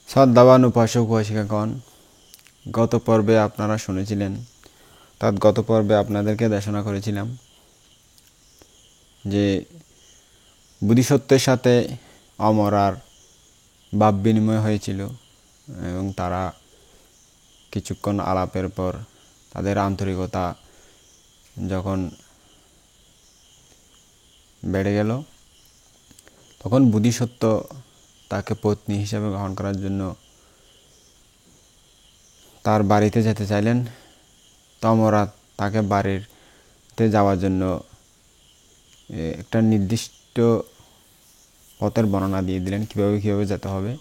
শ্রদ্ধাবান উপাসক উপাসিকাগণ, গত পর্বে আপনারা শুনেছিলেন, গত পর্বে আপনাদেরকে দেশনা করেছিলাম যে বোধিসত্ত্বের সাথে অমরার ভাব বিনিময় হয়েছিল এবং তারা কিছুক্ষণ আলাপের পর তাদের আন্তরিকতা যখন বেড়ে গেল, তখন বোধিসত্ত্ব তাকে পত্নী হিসেবে গ্রহণ করার জন্য তার বাড়িতে যেতে চাইলেন। অমরা তাকে বাড়িতে যাওয়ার জন্য একটা নির্দিষ্ট পথের বর্ণনা দিয়ে দিলেন, কীভাবে যেতে হবে।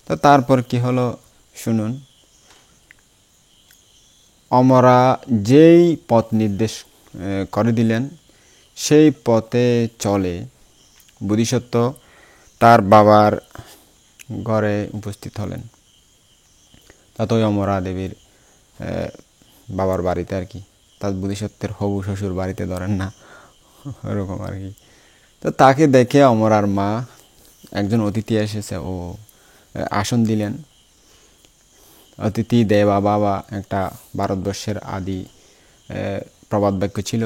তো তারপর কি হলো শুনুন। অমরা যেই পথ নির্দেশ করে দিলেন সেই পথে চলে বোধিসত্ত্ব তার বাবার ঘরে উপস্থিত হলেন। ততই অমরা দেবীর বাবার বাড়িতে আর কি, তার বোধিসত্ত্বের হবু শ্বশুর বাড়িতে ধরেন না, ওরকম আর কি। তো তাকে দেখে অমরার মা, একজন অতিথি এসেছে, ও আসন দিলেন। অতিথি দেবা বাবা একটা ভারতবর্ষের আদি প্রবাদ বাক্য ছিল,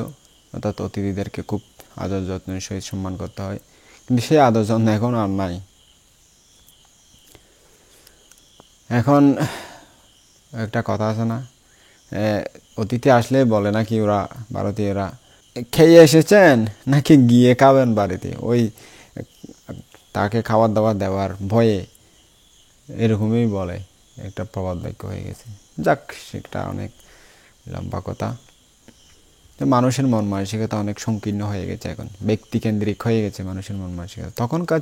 অর্থাৎ অতিথিদেরকে খুব আদর যত্নের সহিত সম্মান করতে হয়, কিন্তু সেই আদর যত্ন এখন আর নাই। এখন একটা কথা আছে না, অতিথি আসলে বলে নাকি ওরা ভারতীয়রা, খেয়ে এসেছেন নাকি গিয়ে খাবেন বাড়িতে, ওই তাকে খাবার দাবার দেওয়ার ভয়ে এরকমই বলে, একটা প্রবাদ বাক্য হয়ে গেছে। যাক, সেটা অনেক লম্বা কথা। তো মানুষের মন মানসিকতা অনেক সংকীর্ণ হয়ে গেছে, এখন ব্যক্তিকেন্দ্রিক হয়ে গেছে মানুষের মন মানসিকতা। তখনকার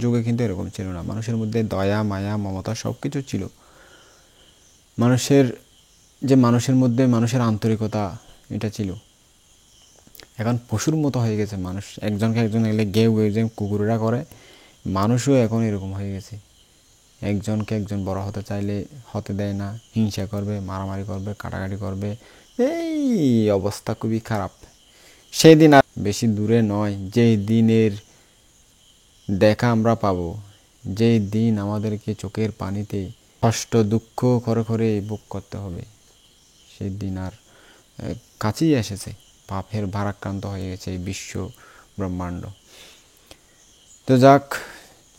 যুগে কিন্তু এরকম ছিল না, মানুষের মধ্যে দয়া, মায়া, মমতা সব কিছু ছিল। মানুষের মধ্যে মানুষের আন্তরিকতা, এটা ছিল। এখন পশুর মতো হয়ে গেছে মানুষ, একজনকে একজন এলে গেউ গেউ যে কুকুরেরা করে, মানুষও এখন এরকম হয়ে গেছে। একজনকে একজন বড় হতে চাইলে হতে দেয় না, হিংসা করবে, মারামারি করবে, কাটাকাটি করবে। এই অবস্থা খুবই খারাপ। সেই দিন আর বেশি দূরে নয়, যেই দিনের দেখা আমরা পাবো, যেই দিন আমাদেরকে চোখের পানিতে কষ্ট দুঃখ করে করে ভোগ করতে হবে, সেই দিন আর কাছেই এসেছে। পাপের ভারাক্রান্ত হয়ে গেছে এই বিশ্ব ব্রহ্মাণ্ড। তো যাক,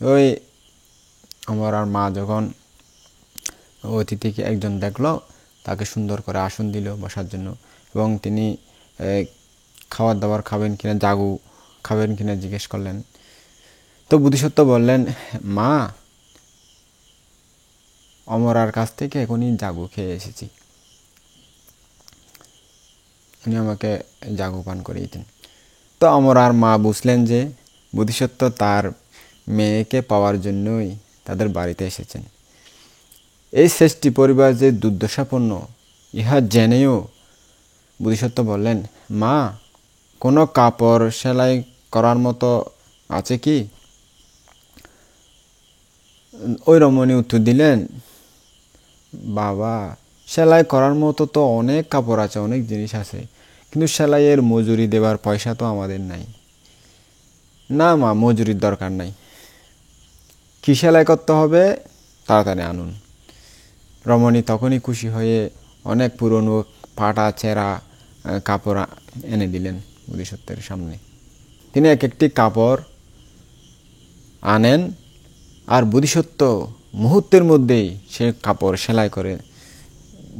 ওই আমার আর মা যখন অতিথিকে একজন দেখলো, তাকে সুন্দর করে আসন দিল বসার জন্য, এবং তিনি খাবার দাবার খাবেন কিনা, জাগু খাবেন কিনা জিজ্ঞেস করলেন। তো বোধিসত্ত্ব বললেন, মা, অমরার কাছ থেকে এখনই জাগু খেয়ে এসেছি, উনি আমাকে জাগু পান করিয়েছেন। তো অমরার মা বুঝলেন যে বোধিসত্ত্ব তার মেয়েকে পাওয়ার জন্যই তাদের বাড়িতে এসেছেন। এই শ্রেষ্ঠী পরিবার যে দুর্দশাপন্ন, ইহা জেনেও বোধিসত্ত্ব বললেন, মা, কোনো কাপড় সেলাই করার মতো আছে কি? ওই রমণী উত্তর দিলেন, বাবা, সেলাই করার মতো তো অনেক কাপড় আছে, অনেক জিনিস আছে, কিন্তু সেলাইয়ের মজুরি দেবার পয়সা তো আমাদের নাই। না মা, মজুরির দরকার নাই, কি সেলাই করতে হবে তাড়াতাড়ি আনুন। রমণী তখনই খুশি হয়ে অনেক পুরনো ফাটা ছেঁড়া কাপড় এনে দিলেন বোধিসত্ত্বের সামনে। তিনি এক একটি কাপড় আনেন, আর বোধিসত্ত্ব মুহূর্তের মধ্যেই সে কাপড় সেলাই করে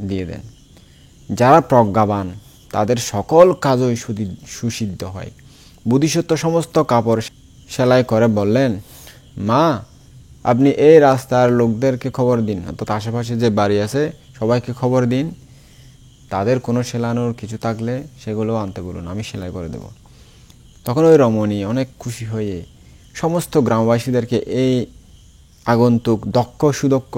দিয়ে দেন। যারা প্রজ্ঞাবান তাদের সকল কাজই সুসিদ্ধ হয়। বোধিসত্ত্ব সমস্ত কাপড় সেলাই করে বললেন, মা, আপনি এই রাস্তার লোকদেরকে খবর দিন, অর্থাৎ আশেপাশে যে বাড়ি আছে সবাইকে খবর দিন, তাদের কোনো সেলানোর কিছু থাকলে সেগুলো আনতে বলুন, আমি সেলাই করে দেব। তখন ওই রমণী অনেক খুশি হয়ে সমস্ত গ্রামবাসীদেরকে এই আগন্তুক দক্ষ সুদক্ষ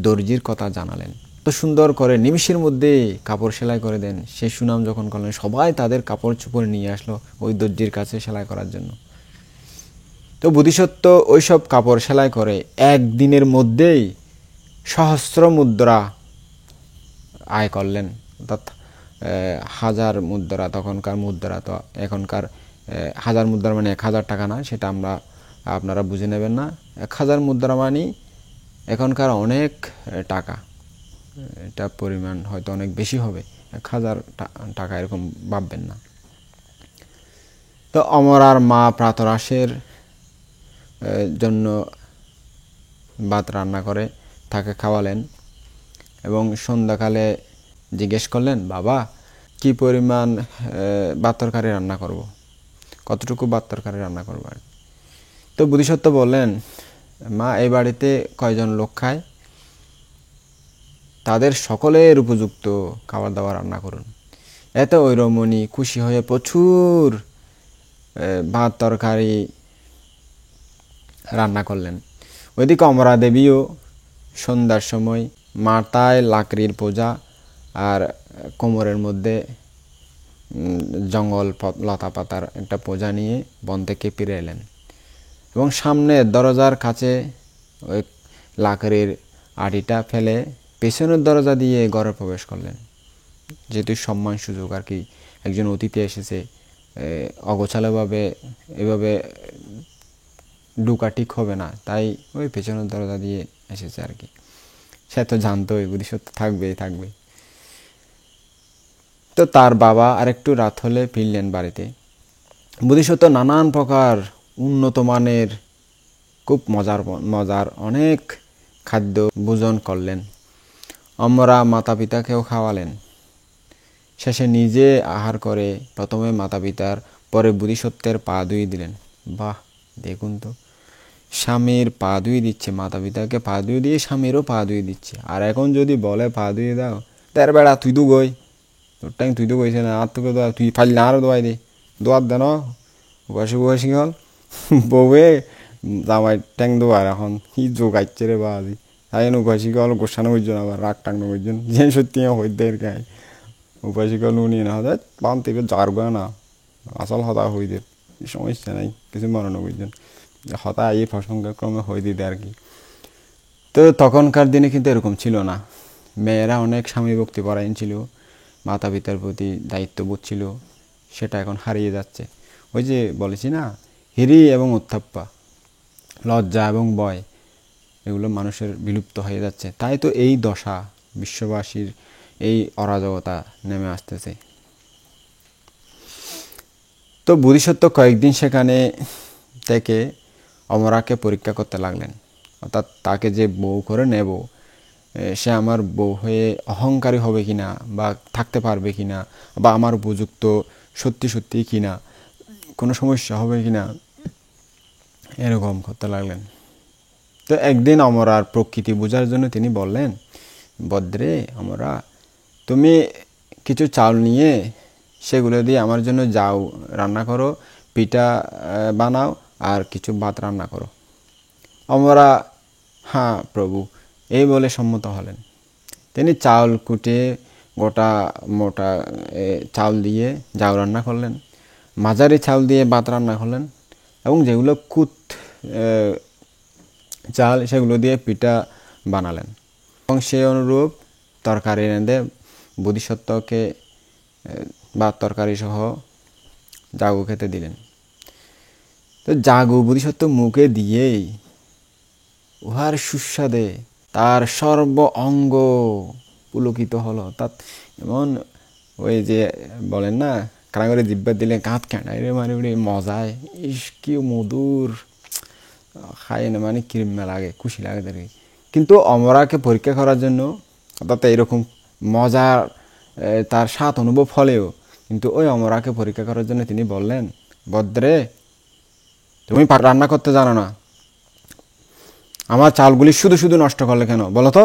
দর্জির কথা জানালেন। তো সুন্দর করে নিমিষের মধ্যে কাপড় সেলাই করে দেন। সে সুনাম যখন করলেন, সবাই তাদের কাপড় চোপড় নিয়ে আসলো ওই দর্জির কাছে সেলাই করার জন্য। তো বোধিসত্ত্ব ওইসব কাপড় সেলাই করে একদিনের মধ্যেই সহস্র মুদ্রা আয় করলেন, অর্থাৎ 1000 মুদ্রা। তখনকার মুদ্রা তো এখনকার 1000 মুদ্রা মানে 1000 টাকা না, সেটা আপনারা বুঝে নেবেন না। 1000 মুদ্রা মানে এখনকার অনেক টাকা, এটা পরিমাণ হয়তো অনেক বেশি হবে, 1000 টাকা এরকম ভাববেন না। তো অমরার মা প্রাতরাশের জন্য ভাত রান্না করে তাকে খাওয়ালেন এবং সন্ধ্যাকালে জিজ্ঞেস করলেন, বাবা কি পরিমাণ ভাত তরকারি রান্না করব, কতটুকু ভাত তরকারি রান্না করবো আর কি। তো বোধিসত্ত্ব বললেন, মা এই বাড়িতে কয়জন লোক খায় তাদের সকলের উপযুক্ত খাবার দাবার রান্না করুন। এতে ওই রমণী খুশি হয়ে প্রচুর ভাত তরকারি রান্না করলেন। ওইদিকে অমরা দেবীও সন্ধ্যার সময় মাথায় লাকড়ির পোজা আর কোমরের মধ্যে জঙ্গল লতা পাতার একটা পোজা নিয়ে বন থেকে ফিরে এলেন এবং সামনে দরজার কাছে ওই লাকড়ির আটিটা ফেলে পেছনের দরজা দিয়ে ঘরে প্রবেশ করলেন। যেহেতু সম্মান সুযোগ আর কি, একজন অতিথি এসেছে, অগোছালোভাবে এভাবে ঢুকা ঠিক হবে না, তাই ওই পেছনের দরজা দিয়ে এসেছে আর কি। সে তো জানতোই বোধিসত্ত্ব থাকবে। তো তার বাবা আরেকটু রাত হলে ফিরলেন বাড়িতে। বোধিসত্ত্ব নানান প্রকার উন্নত মানের খুব মজার অনেক খাদ্য ভোজন করলেন। অমরা মাতা পিতাকেও খাওয়ালেন। শেষে নিজে আহার করে প্রথমে মাতা পিতার, পরে বোধিসত্ত্বের পা ধুয়ে দিলেন। বাহ, দেখুন তো, স্বামীর পা ধুয়ে দিচ্ছে, মাতা পিতাকে পা ধুয়ে দিয়ে স্বামীরও পা ধুয়ে দিচ্ছে। আর এখন যদি বলে পা ধুয়ে দাও, তার বেড়া তুই তো গই, তোর টাইম তুই তো গইছে না, আর তোকে তুই ফাইল আরও দোয়াই দে, দোয়ার দেন বয়সী হল বউয়ে জামাই ট্যাং দোয়ার এখন কি যোগাইছে রে বাজি, তাই উপাসী হল গোসানো বুঝছেন, আবার রাগ টাঙ্গ বুঝছেন, যে সত্যি হইতে গায়ে উপাসী হল উনি না হতে পান থেকে জারবে না, আসল হতা হইতে সমস্যা নাই, কিছু মনে না বুঝছেন, হতা এই প্রসঙ্গক্রমে হয়ে দিতে আর কি। তো তখনকার দিনে কিন্তু এরকম ছিল না। মেয়েরা অনেক স্বামী ভক্তি পরায়ণ ছিল, মাতা পিতার প্রতি দায়িত্ববোধ ছিল, সেটা এখন হারিয়ে যাচ্ছে। ওই যে বলেছি না, হিরি এবং উত্থাপ্পা, লজ্জা এবং ভয়, এগুলো মানুষের বিলুপ্ত হয়ে যাচ্ছে। তাই তো এই দশা, বিশ্ববাসীর এই অরাজকতা নেমে আসতেছে। তো বোধিসত্ত্ব কয়েকদিন সেখানে থেকে অমরাকে পরীক্ষা করতে লাগলেন। অর্থাৎ তাকে যে বউ করে নেব, সে আমার বউ হয়ে অহংকারী হবে কিনা, বা থাকতে পারবে কিনা, বা আমার উপযুক্ত সত্যি কিনা, কোনো সমস্যা হবে কিনা, এরকম করতে লাগলেন। তো একদিন অমরার প্রকৃতি বোঝার জন্য তিনি বললেন, বদ্রে অমরা, তুমি কিছু চাল নিয়ে সেগুলো দিয়ে আমার জন্য যাও রান্না করো, পিঠা বানাও আর কিছু ভাত রান্না করো। অমরা হ্যাঁ প্রভু এই বলে সম্মত হলেন। তিনি চাউল কুটে গোটা মোটা চাউল দিয়ে যাও রান্না করলেন, মাঝারি চাউল দিয়ে ভাত রান্না করলেন, এবং যেগুলো কুট চাল সেগুলো দিয়ে পিঠা বানালেন। এবং সেই অনুরূপ তরকারি রেঁধে বোধিসত্ত্বকে ভাত তরকারি সহ জাগু খেতে দিলেন। তো জাগু বোধিসত্ত্ব মুখে দিয়েই উহার সুস্বাদে তার সর্ব অঙ্গ পুলকিত হলো। তার এমন ওই যে বলেন না, কারা করে জিব্বা দিলে কাঁধ কাঁটাই রে, মানে মজায়, ইস কি মধুর, খাই না মানে কিরমা লাগে, খুশি লাগে তার। কিন্তু অমরাকে পরীক্ষা করার জন্য, অর্থাৎ এরকম মজার তার স্বাদ অনুভব হলেও, কিন্তু ওই অমরাকে পরীক্ষা করার জন্য তিনি বললেন, বদ্রে তুমি রান্না করতে জানো না, আমার চালগুলি শুধু নষ্ট করলে কেন বলো তো?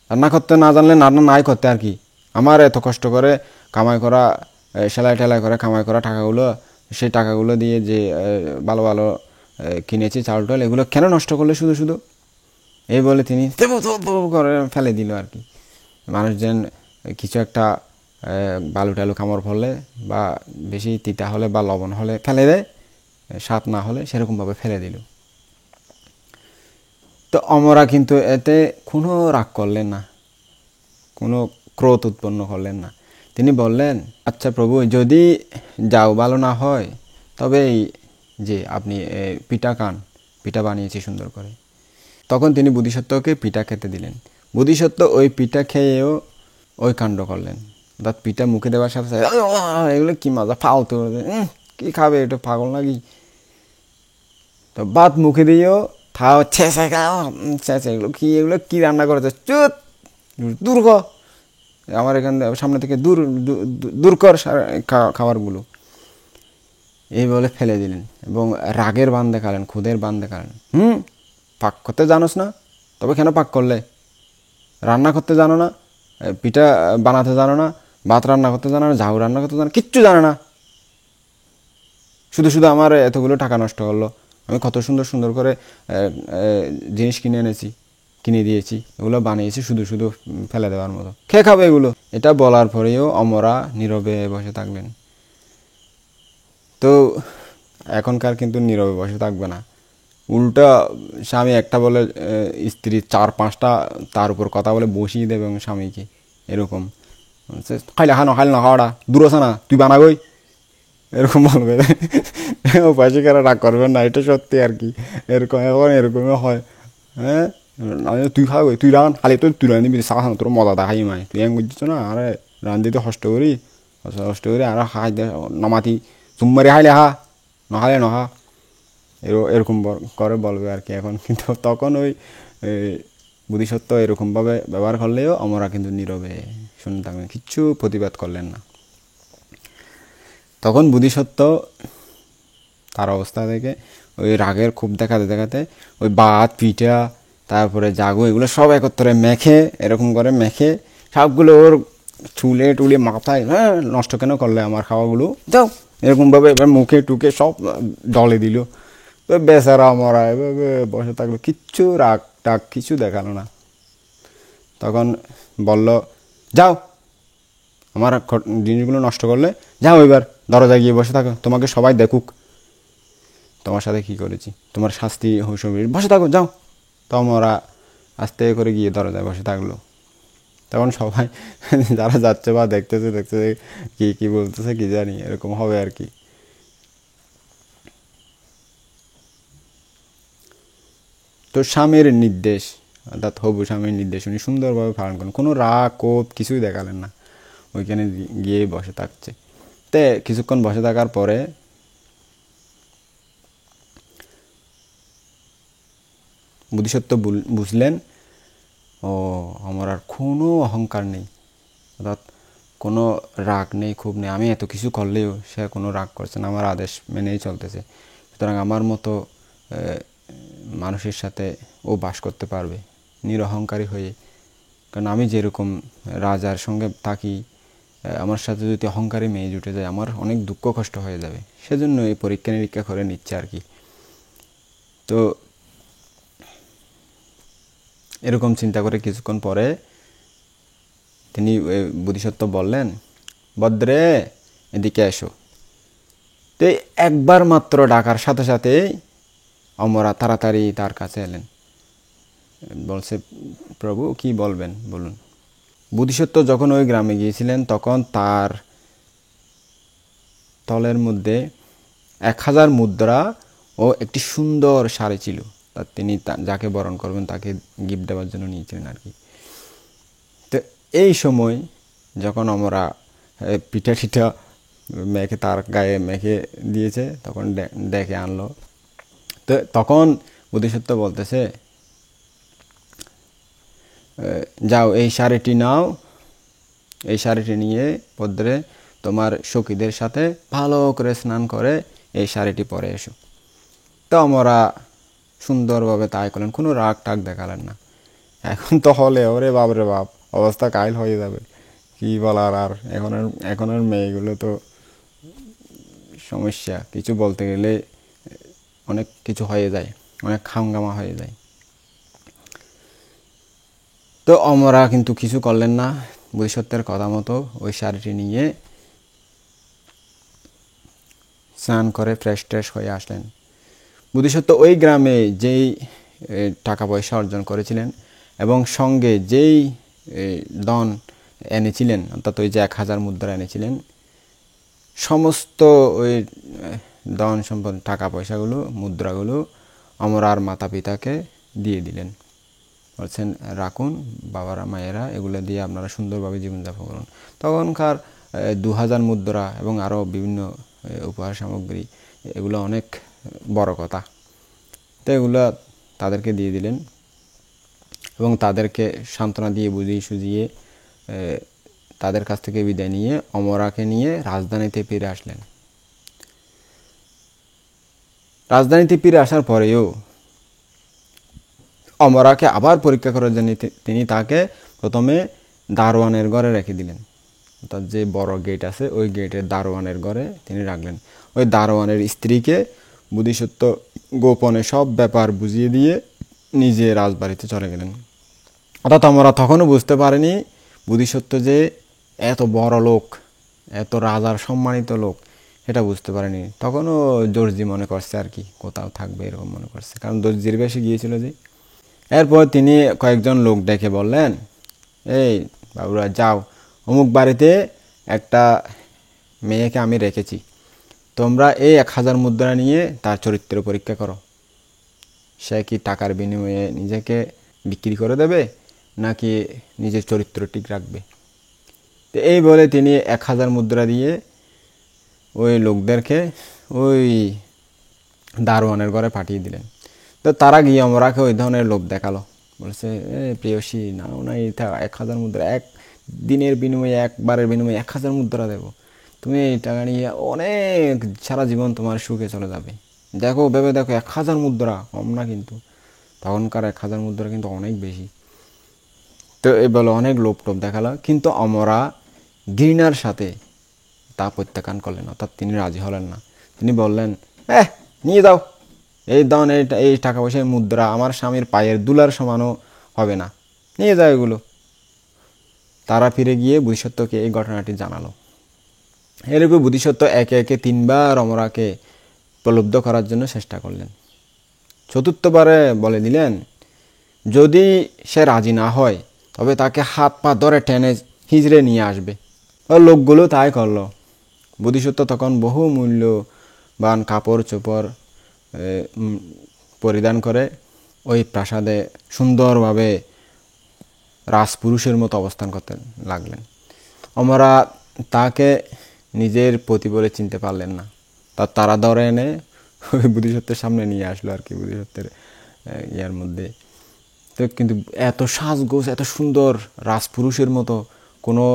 রান্না করতে না জানলে রান্না নাই করতে আর কি। আমার এত কষ্ট করে কামাই করা, সেলাই টেলাই করে কামাই করা টাকাগুলো, সেই টাকাগুলো দিয়ে যে ভালো ভালো কিনেছি চাল টাল, এগুলো কেন নষ্ট করলে শুধু? এই বলে তিনি করে ফেলে দিল আর কি। মানুষজন কিছু একটা বালু টালু কামড় পড়লে, বা বেশি তিতা হলে বা লবণ হলে ফেলে দেয়, স্বাদ না হলে সেরকমভাবে ফেলে দিল। তো অমরা কিন্তু এতে কোনো রাগ করলেন না, কোনো ক্রোধ উৎপন্ন করলেন না। তিনি বললেন, আচ্ছা প্রভু, যদি যাও ভালো না হয় তবে এই যে আপনি পিঠা খান, পিঠা বানিয়েছি সুন্দর করে। তখন তিনি বোধিসত্ত্বকে পিঠা খেতে দিলেন। বোধিসত্ত্ব ওই পিঠা খেয়েও ওই কাণ্ড করলেন, অর্থাৎ পিঠা মুখে দেওয়ার সাথে সাথে এগুলো কী মজা, ফালতু, কী খাবে, এটা পাগল নাকি। তো ভাত মুখে দিয়েও খাও, ছেঁচে খাও, ছেঁচে, এগুলো কী রান্না করেছে, চুত, দূর ক, আমার এখান সামনে থেকে দূর দূর কর খাবারগুলো, এই বলে ফেলে দিলেন এবং রাগের বান দেখালেন, ক্ষুদের বান দেখালেন। পাক করতে জানোস না, তবে কেন পাক করলে? রান্না করতে জানো না, পিঠা বানাতে জানো না, ভাত রান্না করতে জানো না, ঝাউ রান্না করতে জানো, কিচ্ছু জানো না, শুধু শুধু আমার এতগুলো টাকা নষ্ট করলো। আমি কত সুন্দর সুন্দর করে জিনিস কিনে দিয়েছি, এগুলো বানিয়েছি শুধু শুধু ফেলে দেওয়ার মতো, খেয়ে খাবে এগুলো। এটা বলার পরেও অমরা নীরবে বসে থাকলেন। তো এখনকার কিন্তু নীরবে বসে থাকবে না, উল্টা স্বামী একটা বলে স্ত্রী 4-5টা তার উপর কথা বলে বসিয়ে দেবে এবং স্বামীকে এরকম খাইলে খাইলে না খাওয়াটা দূর আছে না, তুই বানাবই, এরকম বলবে। উপাসিকারা রাগ করবেন না, এটা সত্যি আর কি, এরকম এখন এরকমই হয়। হ্যাঁ, তুই খাওয়াবি, তুই রান, খালি তুই রান দিবি, চা তোর মজা দেখাই মাই, তুই এম বুঝছিস না, আরে রান দিতে কষ্ট করি আর খাই নমাতি চুম্মারি খাইলে হা, নখালে নহা, এরকম করে বলবে আর কি এখন। কিন্তু তখন ওই বোধিসত্ত্ব এরকমভাবে ব্যবহার করলেও আমরা কিন্তু নীরবে শুনে থাকবেন, কিচ্ছু প্রতিবাদ করলেন না। তখন বোধিসত্ত্ব তার অবস্থা থেকে ওই রাগের খুব দেখাতে দেখাতে ওই ভাত পিঠা তারপরে জাগো এগুলো সব একত্রে মেখে, এরকম করে মেখে সবগুলো ওর চুলে টুলে মাথায়, নষ্ট কেন করলে আমার খাওয়াগুলো, যাও, এরকমভাবে এবার মুখে টুকে সব ডলে দিল। তো বেচারা মরা এভাবে বসে থাকলো, কিচ্ছু রাগ টাগ কিছু দেখালো না। তখন বলল, যাও, আমার জিনিসগুলো নষ্ট করলে যাও, এবার দরজা গিয়ে বসে থাকো, তোমাকে সবাই দেখুক তোমার সাথে কী করেছি, তোমার শাস্তি হইসবে, বসে থাকো, যাও। তো আমরা আস্তে করে গিয়ে দরজায় বসে থাকলো। তখন সবাই যারা যাচ্ছে বা দেখতেছে কি বলতেছে কি জানি, এরকম হবে আর কি। তো স্বামীর নির্দেশ, অর্থাৎ হবু স্বামীর নির্দেশ উনি সুন্দরভাবে পালন করেন, কোনো রাগ কোপ কিছুই দেখালেন না, ওইখানে গিয়েই বসে থাকছে। তে কিছুক্ষণ বসে থাকার পরে বোধিসত্ত্ব বুঝলেন, ও আমার আর কোনো অহংকার নেই, অর্থাৎ কোনো রাগ নেই, ক্ষোভ নেই, আমি এত কিছু করলেও সে কোনো রাগ করছে না, আমার আদেশ মেনেই চলতেছে, সুতরাং আমার মতো মানুষের সাথে ও বাস করতে পারবে নিরহংকারী হয়ে। কারণ আমি যেরকম রাজার সঙ্গে থাকি, আমার সাথে যদি অহংকারী মেয়ে জুটে যায় আমার অনেক দুঃখ কষ্ট হয়ে যাবে, সেজন্য এই পরীক্ষা নিরীক্ষা করে নিচ্ছে আর কি। তো এরকম চিন্তা করে কিছুক্ষণ পরে তিনি বোধিসত্ত্ব বললেন, ভদ্রে এদিকে এসো। তো একবার মাত্র ডাকার সাথে সাথে অমরা তাড়াতাড়ি তার কাছে এলেন, বলছে, প্রভু কি বলবেন বলুন। বোধিসত্ত্ব যখন ওই গ্রামে গিয়েছিলেন তখন তার তলের মধ্যে 1000 মুদ্রা ও একটি সুন্দর শাড়ি ছিল, তা তিনি যাকে বরণ করবেন তাকে গিফট দেওয়ার জন্য নিয়েছিলেন আর কি। তো এই সময় যখন আমরা পিঠা টিঠা মেখে তার গায়ে মেখে দিয়েছে, তখন ডেকে আনলো। তো তখন বোধিসত্ত্ব বলতেছে, যাও এই শাড়িটি নাও, এই শাড়িটি নিয়ে পদ্রে তোমার সখীদের সাথে ভালো করে স্নান করে এই শাড়িটি পরে এসো। তো আমরা সুন্দরভাবে তাই করলেন, কোনো রাগ টাগ দেখালেন না। এখন তো হলে ওরে বাপরে বাপ, অবস্থা কাইল হয়ে যাবে, কি বলার আর। এখনের মেয়েগুলো তো সমস্যা, কিছু বলতে গেলে অনেক কিছু হয়ে যায়, অনেক খামগামা হয়ে যায়। তো আমরা কিন্তু কিছু করলেন না, বোধিসত্ত্বের কথা মতো ওই শাড়িটি নিয়ে স্নান করে ফ্রেশ ট্রেশ হয়ে আসলেন। বোধিসত্ত্ব ওই গ্রামে যেই টাকা পয়সা অর্জন করেছিলেন এবং সঙ্গে যেই ধন এনেছিলেন, অর্থাৎ ওই যে 1000 মুদ্রা এনেছিলেন, সমস্ত ওই ধন সম্পদ টাকা পয়সাগুলো মুদ্রাগুলো অমরার মাতা পিতাকে দিয়ে দিলেন, বলছেন রাখুন বাবারা মায়েরা, এগুলো দিয়ে আপনারা সুন্দরভাবে জীবনযাপন করুন। তখনকার 2000 মুদ্রা এবং আরও বিভিন্ন উপহার সামগ্রী, এগুলো অনেক বড় কথা। তো এগুলো তাদেরকে দিয়ে দিলেন এবং তাদেরকে সান্ত্বনা দিয়ে বুঝিয়ে সুঝিয়ে তাদের কাছ থেকে বিদায় নিয়ে অমরাকে নিয়ে রাজধানীতে ফিরে আসলেন। রাজধানীতে ফিরে আসার পরেও অমরাকে আবার পরীক্ষা করার জন্য তিনি তাকে প্রথমে দারোয়ানের ঘরে রেখে দিলেন, অর্থাৎ যে বড় গেট আছে ওই গেটের দারোয়ানের ঘরে তিনি রাখলেন। ওই দারোয়ানের স্ত্রীকে বোধিসত্ত্ব গোপনে সব ব্যাপার বুঝিয়ে দিয়ে নিজে রাজবাড়িতে চলে গেলেন। অর্থাৎ আমরা তখনও বুঝতে পারিনি বোধিসত্ত্ব যে এত বড় লোক, এত রাজার সম্মানিত লোক, এটা বুঝতে পারেনি। তখনও দর্জি মনে করছে আর কি, কোথাও থাকবে এরকম মনে করছে, কারণ দর্জির বেশে গিয়েছিল যে। এরপর তিনি কয়েকজন লোক ডেকে বললেন, এই বাবুরা যাও, অমুক বাড়িতে একটা মেয়েকে আমি রেখেছি, তোমরা এই 1000 মুদ্রা নিয়ে তার চরিত্র পরীক্ষা করো, সে কি টাকার বিনিময়ে নিজেকে বিক্রি করে দেবে নাকি নিজের চরিত্র ঠিক রাখবে। তো এই বলে তিনি 1000 মুদ্রা দিয়ে ওই লোকদেরকে ওই দারোয়ানের ঘরে পাঠিয়ে দিলেন। তো তারা গিয়ে অমরাকে ওই ধরনের লোভ দেখালো, বলছে প্রেয়সী নাও না, এই 1000 মুদ্রা, এক দিনের বিনিময়ে, একবারের বিনিময়ে 1000 মুদ্রা দেবো, তুমি এই টাকা নিয়ে অনেক সারা জীবন তোমার সুখে চলে যাবে। দেখো ভেবে দেখো, 1000 মুদ্রা কম না কিন্তু, তখনকার 1000 মুদ্রা কিন্তু অনেক বেশি। তো এই বলে অনেক লোভ টোপ দেখালো, কিন্তু অমরা ঘৃণার সাথে তা প্রত্যাখ্যান করলেন, অর্থাৎ তিনি রাজি হলেন না। তিনি বললেন, নিয়ে যাও, এই দান, এই টাকা পয়সার মুদ্রা আমার স্বামীর পায়ের দুলার সমানও হবে না, নিয়ে যাও এগুলো। তারা ফিরে গিয়ে বোধিসত্ত্বকে এই ঘটনাটি জানালো। এরপর বোধিসত্ত্ব একে একে 3 বার অমরাকে প্রলুব্ধ করার জন্য চেষ্টা করলেন। চতুর্থবারে বলে দিলেন, যদি সে রাজি না হয় তবে তাকে হাত পা ধরে টেনে হিজড়ে নিয়ে আসবে। আর লোকগুলো তাই করলো। বোধিসত্ত্ব তখন বহু মূল্যবান কাপড় চোপড় পরিধান করে ওই প্রাসাদে সুন্দরভাবে রাজপুরুষের মতো অবস্থান করতে লাগলেন। আমরা তাকে নিজের পতি বলে চিনতে পারলেন না। তারা ধরে এনে ওই বোধিসত্ত্বের সামনে নিয়ে আসলো আর কি, বোধিসত্ত্বের ইয়ার মধ্যে। তো কিন্তু এত সাজগোজ, এত সুন্দর রাজপুরুষের মতো কোনো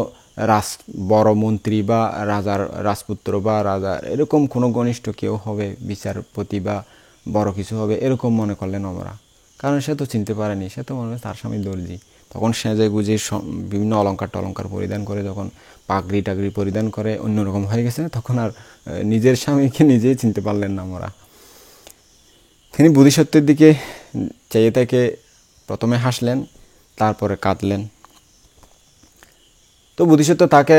বড় মন্ত্রী বা রাজার রাজপুত্র বা রাজা এরকম কোনো ঘনিষ্ঠ কেউ হবে, বিচারপতি বা বড় কিছু হবে এরকম মনে করলেন আমরা। কারণ সে তো চিনতে পারেনি, সে তো মনে হয় তার স্বামী দর্জি। তখন সেজে গুজে বিভিন্ন অলঙ্কার পরিধান করে, যখন পাগড়ি টাগড়ি পরিধান করে অন্যরকম হয়ে গেছে, তখন আর নিজের স্বামীকে নিজেই চিনতে পারলেন না আমরা। তিনি বোধিসত্ত্বের দিকে চেয়ে থেকে প্রথমে হাসলেন, তারপরে কাঁদলেন। তো বোধিসত্ত্ব তাকে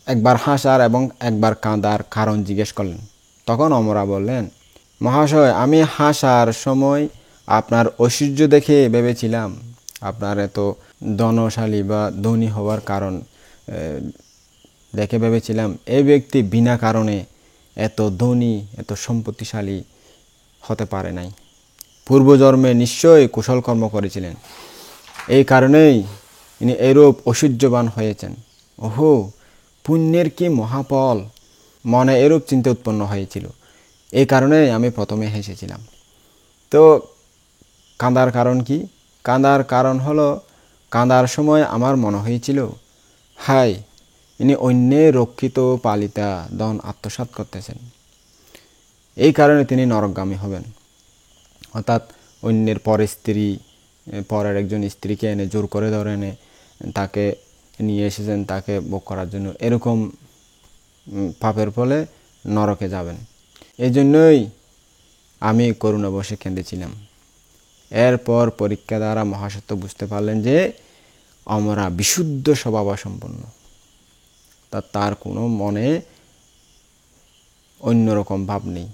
একবার হাসার এবং একবার কাঁদার কারণ জিজ্ঞেস করলেন। তখন অমরা বললেন, মহাশয়, আমি হাসার সময় আপনার ঐশ্বর্য দেখে ভেবেছিলাম, আপনার এত ধনশালী বা ধনী হওয়ার কারণ দেখে ভেবেছিলাম এই ব্যক্তি বিনা কারণে এত ধনী, এত সম্পত্তিশালী হতে পারে নাই। পূর্বজন্মে নিশ্চয়ই কুশল কর্ম করেছিলেন, এই কারণেই ইনি এরূপ ঐশ্বর্যবান হয়েছেন। ওহো, পুণ্যের কি মহাফল! মনে এরূপ চিন্তা উৎপন্ন হয়েছিল, এই কারণেই আমি প্রথমে হেসেছিলাম। তো কাঁদার কারণ কি? কাঁদার কারণ হলো, কাঁদার সময় আমার মনে হয়েছিল, হায়, ইনি অন্যের রক্ষিত পালিতা ধন আত্মসাৎ করতেছেন, এই কারণে তিনি নরকগামী হবেন। অর্থাৎ অন্যের পরের একজন স্ত্রীকে এনে জোর করে ধরে এনে তাকে নিয়ে এসেছেন তাকে ভোগ করার জন্য, এরকম পাপের ফলে নরকে যাবেন। এই জন্যই আমি করুণাবশে কেঁদেছিলাম। এরপর পরীক্ষা দ্বারা মহাসত্য বুঝতে পারলেন যে আমরা বিশুদ্ধ স্বভাবসম্পন্ন, তার কোনো মনে অন্যরকম ভাব নেই।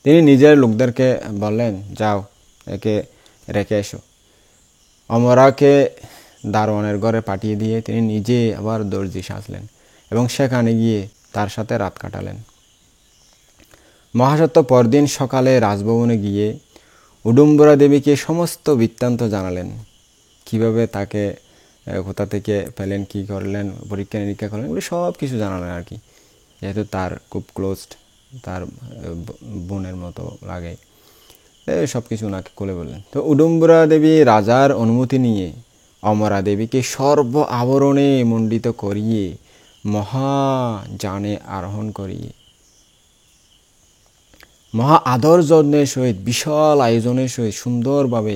তিনি নিজের লোকদেরকে বললেন, যাও একে রেখে এসো। অমরাকে দারোয়ানের ঘরে পাঠিয়ে দিয়ে তিনি নিজে আবার দর্জি সাজলেন এবং সেখানে গিয়ে তার সাথে রাত কাটালেন। মহাসত্য পরদিন সকালে রাজভবনে গিয়ে উডুম্বরা দেবীকে সমস্ত বৃত্তান্ত জানালেন, কিভাবে তাকে কোথা থেকে পেলেন, কি করলেন, পরীক্ষা নিরীক্ষা করলেন, এগুলো সব কিছু জানালেন আর কি, যেহেতু তার খুব ক্লোজড, তার বোনের মতো লাগে, সব কিছু ওনাকে খুলে বললেন। তো উডুম্বরা দেবী রাজার অনুমতি নিয়ে অমরা দেবীকে সর্ব আবরণে মণ্ডিত করিয়ে মহাযানে আরোহণ করিয়ে মহা আদর যত্নের সহিত বিশাল আয়োজনের সহিত সুন্দরভাবে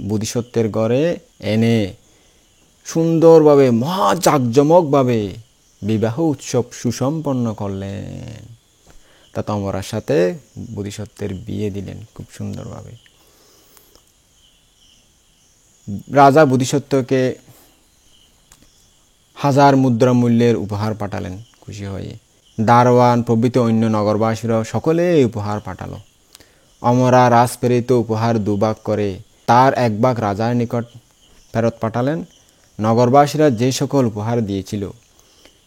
বোধিসত্ত্বের ঘরে এনে সুন্দরভাবে মহা জাঁকজমকভাবে বিবাহ উৎসব সুসম্পন্ন করলেন। তা অমরার সাথে বোধিসত্ত্বের বিয়ে দিলেন খুব সুন্দরভাবে। রাজা বোধিসত্ত্বকে 1000 মুদ্রা মূল্যের উপহার পাঠালেন খুশি হয়ে। দারোয়ান প্রভৃতি অন্য নগরবাসীরাও সকলে উপহার পাঠালো। অমরা রাজপ্রেরিত উপহার 2 ভাগ করে তার 1 ভাগ রাজার নিকট ফেরত পাঠালেন। নগরবাসীরা যে সকল উপহার দিয়েছিল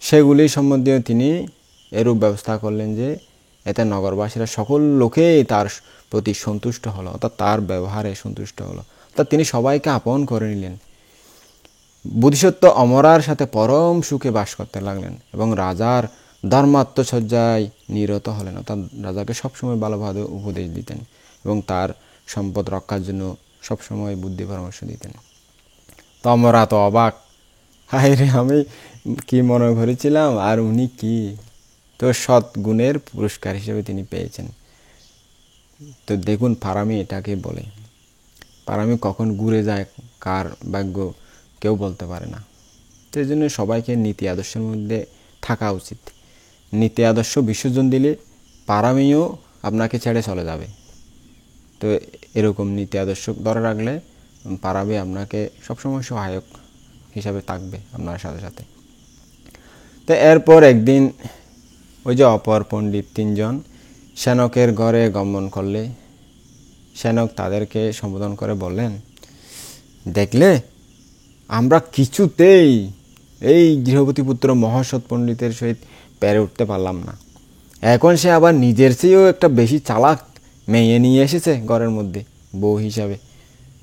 সেগুলি সম্বন্ধে তিনি এরূপ ব্যবস্থা করলেন যে এতে নগরবাসীরা সকল লোকেই তার প্রতি সন্তুষ্ট হলো, অর্থাৎ তার ব্যবহারে সন্তুষ্ট হলো, অর্থাৎ তিনি সবাইকে আপন করে নিলেন। বোধিসত্ত্ব অমরার সাথে পরম সুখে বাস করতে লাগলেন এবং রাজার ধর্মাত্মসজ্জায় নিরত হলেন, অর্থাৎ রাজাকে সবসময় ভালোভাবে উপদেশ দিতেন এবং তার সম্পদ রক্ষার জন্য সবসময় বুদ্ধি পরামর্শ দিতেন। তো অমরা তো অবাক, হায় রে, আমি কি মনে করেছিলাম আর উনি কি! তো সৎ গুণের পুরস্কার হিসেবে তিনি পেয়েছেন। তো দেখুন, পারামি এটাকে বলে। পারামি কখন ঘুরে যায় কার ভাগ্য কেউ বলতে পারে না। তো এই জন্য সবাইকে নীতি আদর্শের মধ্যে থাকা উচিত। নীতি আদর্শ বিসর্জন দিলে পারামিও আপনাকে ছেড়ে চলে যাবে। তো এরকম নীতি আদর্শ ধরে রাখলে পারামি আপনাকে সবসময় সহায়ক হিসাবে থাকবে আপনার সাথে সাথে। তো এরপর একদিন ওই যে অপর পণ্ডিত 3 জন সেনকের ঘরে গমন করলে সেনক তাদেরকে সম্বোধন করে বললেন, দেখলে আমরা কিছুতেই এই গৃহপতি পুত্র মহাসৎ পণ্ডিতের সহিত পেরে উঠতে পারলাম না। এখন সে আবার নিজের চেয়েও একটা বেশি চালাক মেয়ে নিয়ে এসেছে ঘরের মধ্যে বউ হিসাবে,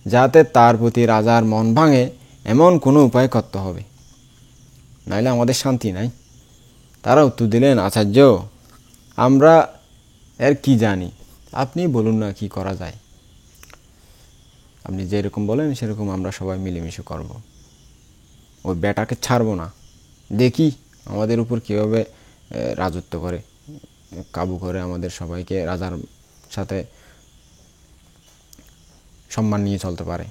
যাতে তার প্রতি রাজার মন ভাঙে এমন কোনো উপায় করতে হবে, নাইলে আমাদের শান্তি নাই। তারা উত্তর দিলেন, আচার্য, আমরা এর কি জানি, আপনি বলুন না কি করা যায়। আপনি যেরকম বলেন সেরকম আমরা সবাই মিলেমিশে করব, ওই বেটাকে ছাড়বো না, দেখি আমাদের উপর কীভাবে রাজত্ব করে, কাবু করে আমাদের সবাইকে রাজার সাথে সম্মান নিয়ে চলতে পারে।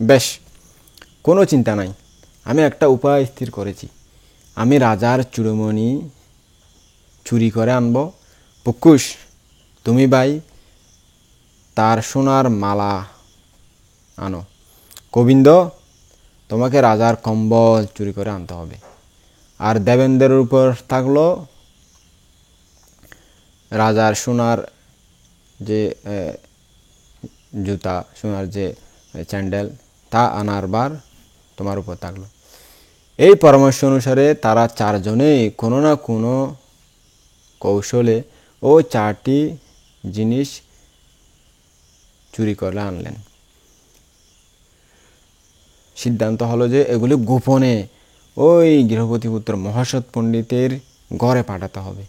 বেশ, কোনো চিন্তা নাই, আমি একটা উপায় স্থির করেছি। আমি রাজার চূড়ামণি চুরি করে আনব। পুকুশ, তুমি ভাই তার সোনার মালা আনো। গোবিন্দ, তোমাকে রাজার কম্বল চুরি করে আনতে হবে। আর দেবেন্দ্রের উপর থাকলো রাজার সোনার যে জুতা, সোনার যে স্যান্ডেল, তা আনার বার তোমার উপর থাকলো। এই পরামর্শ অনুসারে তারা 4 জনেই কোনো না কোনো কৌশলে ও 4টি জিনিস চুরি করে আনলেন। সিদ্ধান্ত হলো যে এগুলি গোপনে ওই গৃহপতি পুত্র মহাসৎ পণ্ডিতের ঘরে পাঠাতে হবে।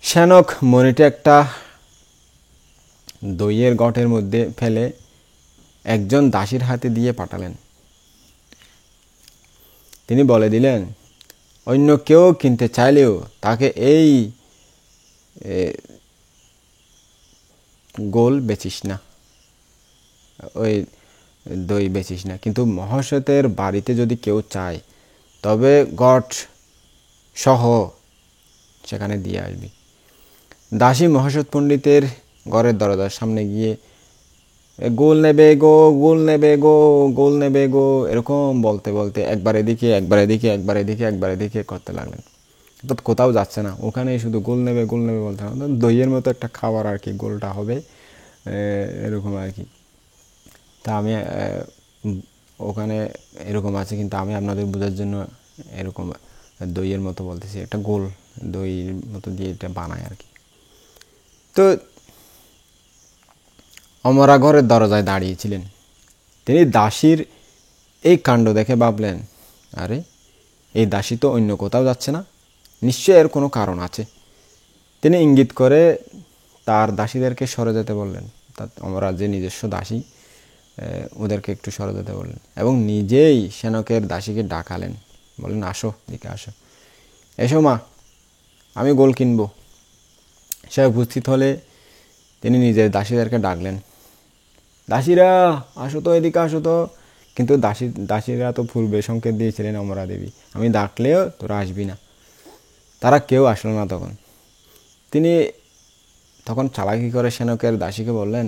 সেনক মণিটা একটা দইয়ের গটের মধ্যে ফেলে একজন দাসীর হাতে দিয়ে পাঠালেন। তিনি বলে দিলেন, অন্য কেউ কিনতে চাইলেও তাকে এই গোল বেচিস না, ওই দই বেচিস না, কিন্তু মহাসতের বাড়িতে যদি কেউ চায় তবে গট সহ সেখানে দিয়ে আসবি। দাসী মহাসৎ পণ্ডিতের ঘরের দরজার সামনে গিয়ে গোল নেবে গো, গোল নেবে গো, গোল নেবে গো, এরকম বলতে বলতে একবার এদিকে একবার এদিকে একবার এদিকে একবার এদিকে করতে লাগলেন। অর্থাৎ কোথাও যাচ্ছে না, ওখানে শুধু গোল নেবে গোল নেবে বলতে হবে। দইয়ের মতো একটা খাবার আর কি, গোলটা হবে এরকম আর কি। তা আমি ওখানে এরকম আছে, কিন্তু আমি আপনাদের বোঝার জন্য এরকম দইয়ের মতো বলতেছি, একটা গোল দইয়ের মতো দিয়ে এটা বানায় আর কি। তো অমরা ঘরের দরজায় দাঁড়িয়েছিলেন। তিনি দাসীর এই কাণ্ড দেখে ভাবলেন, আরে এই দাসী তো অন্য কোথাও যাচ্ছে না, নিশ্চয়ই এর কোনো কারণ আছে। তিনি ইঙ্গিত করে তার দাসীদেরকে সরে যেতে বললেন। অমরা যে নিজস্ব দাসী, ওদেরকে একটু সরে যেতে বললেন এবং নিজেই সেনকের দাসীকে ডাকালেন। বললেন, আসো, দিকে আসো, এসো মা, আমি গোল কিনবো। সে উপস্থিত হলে তিনি নিজের দাসীদেরকে ডাকলেন, দাসীরা আসো তো, এদিকে আসো তো। কিন্তু দাসীরা তো পূর্বে সংকেত দিয়েছিলেন অমরা দেবী, আমি ডাকলেও তোরা আসবি না। তারা কেউ আসলো না। তিনি তখন চালাকি করে সেনকের দাসীকে বললেন,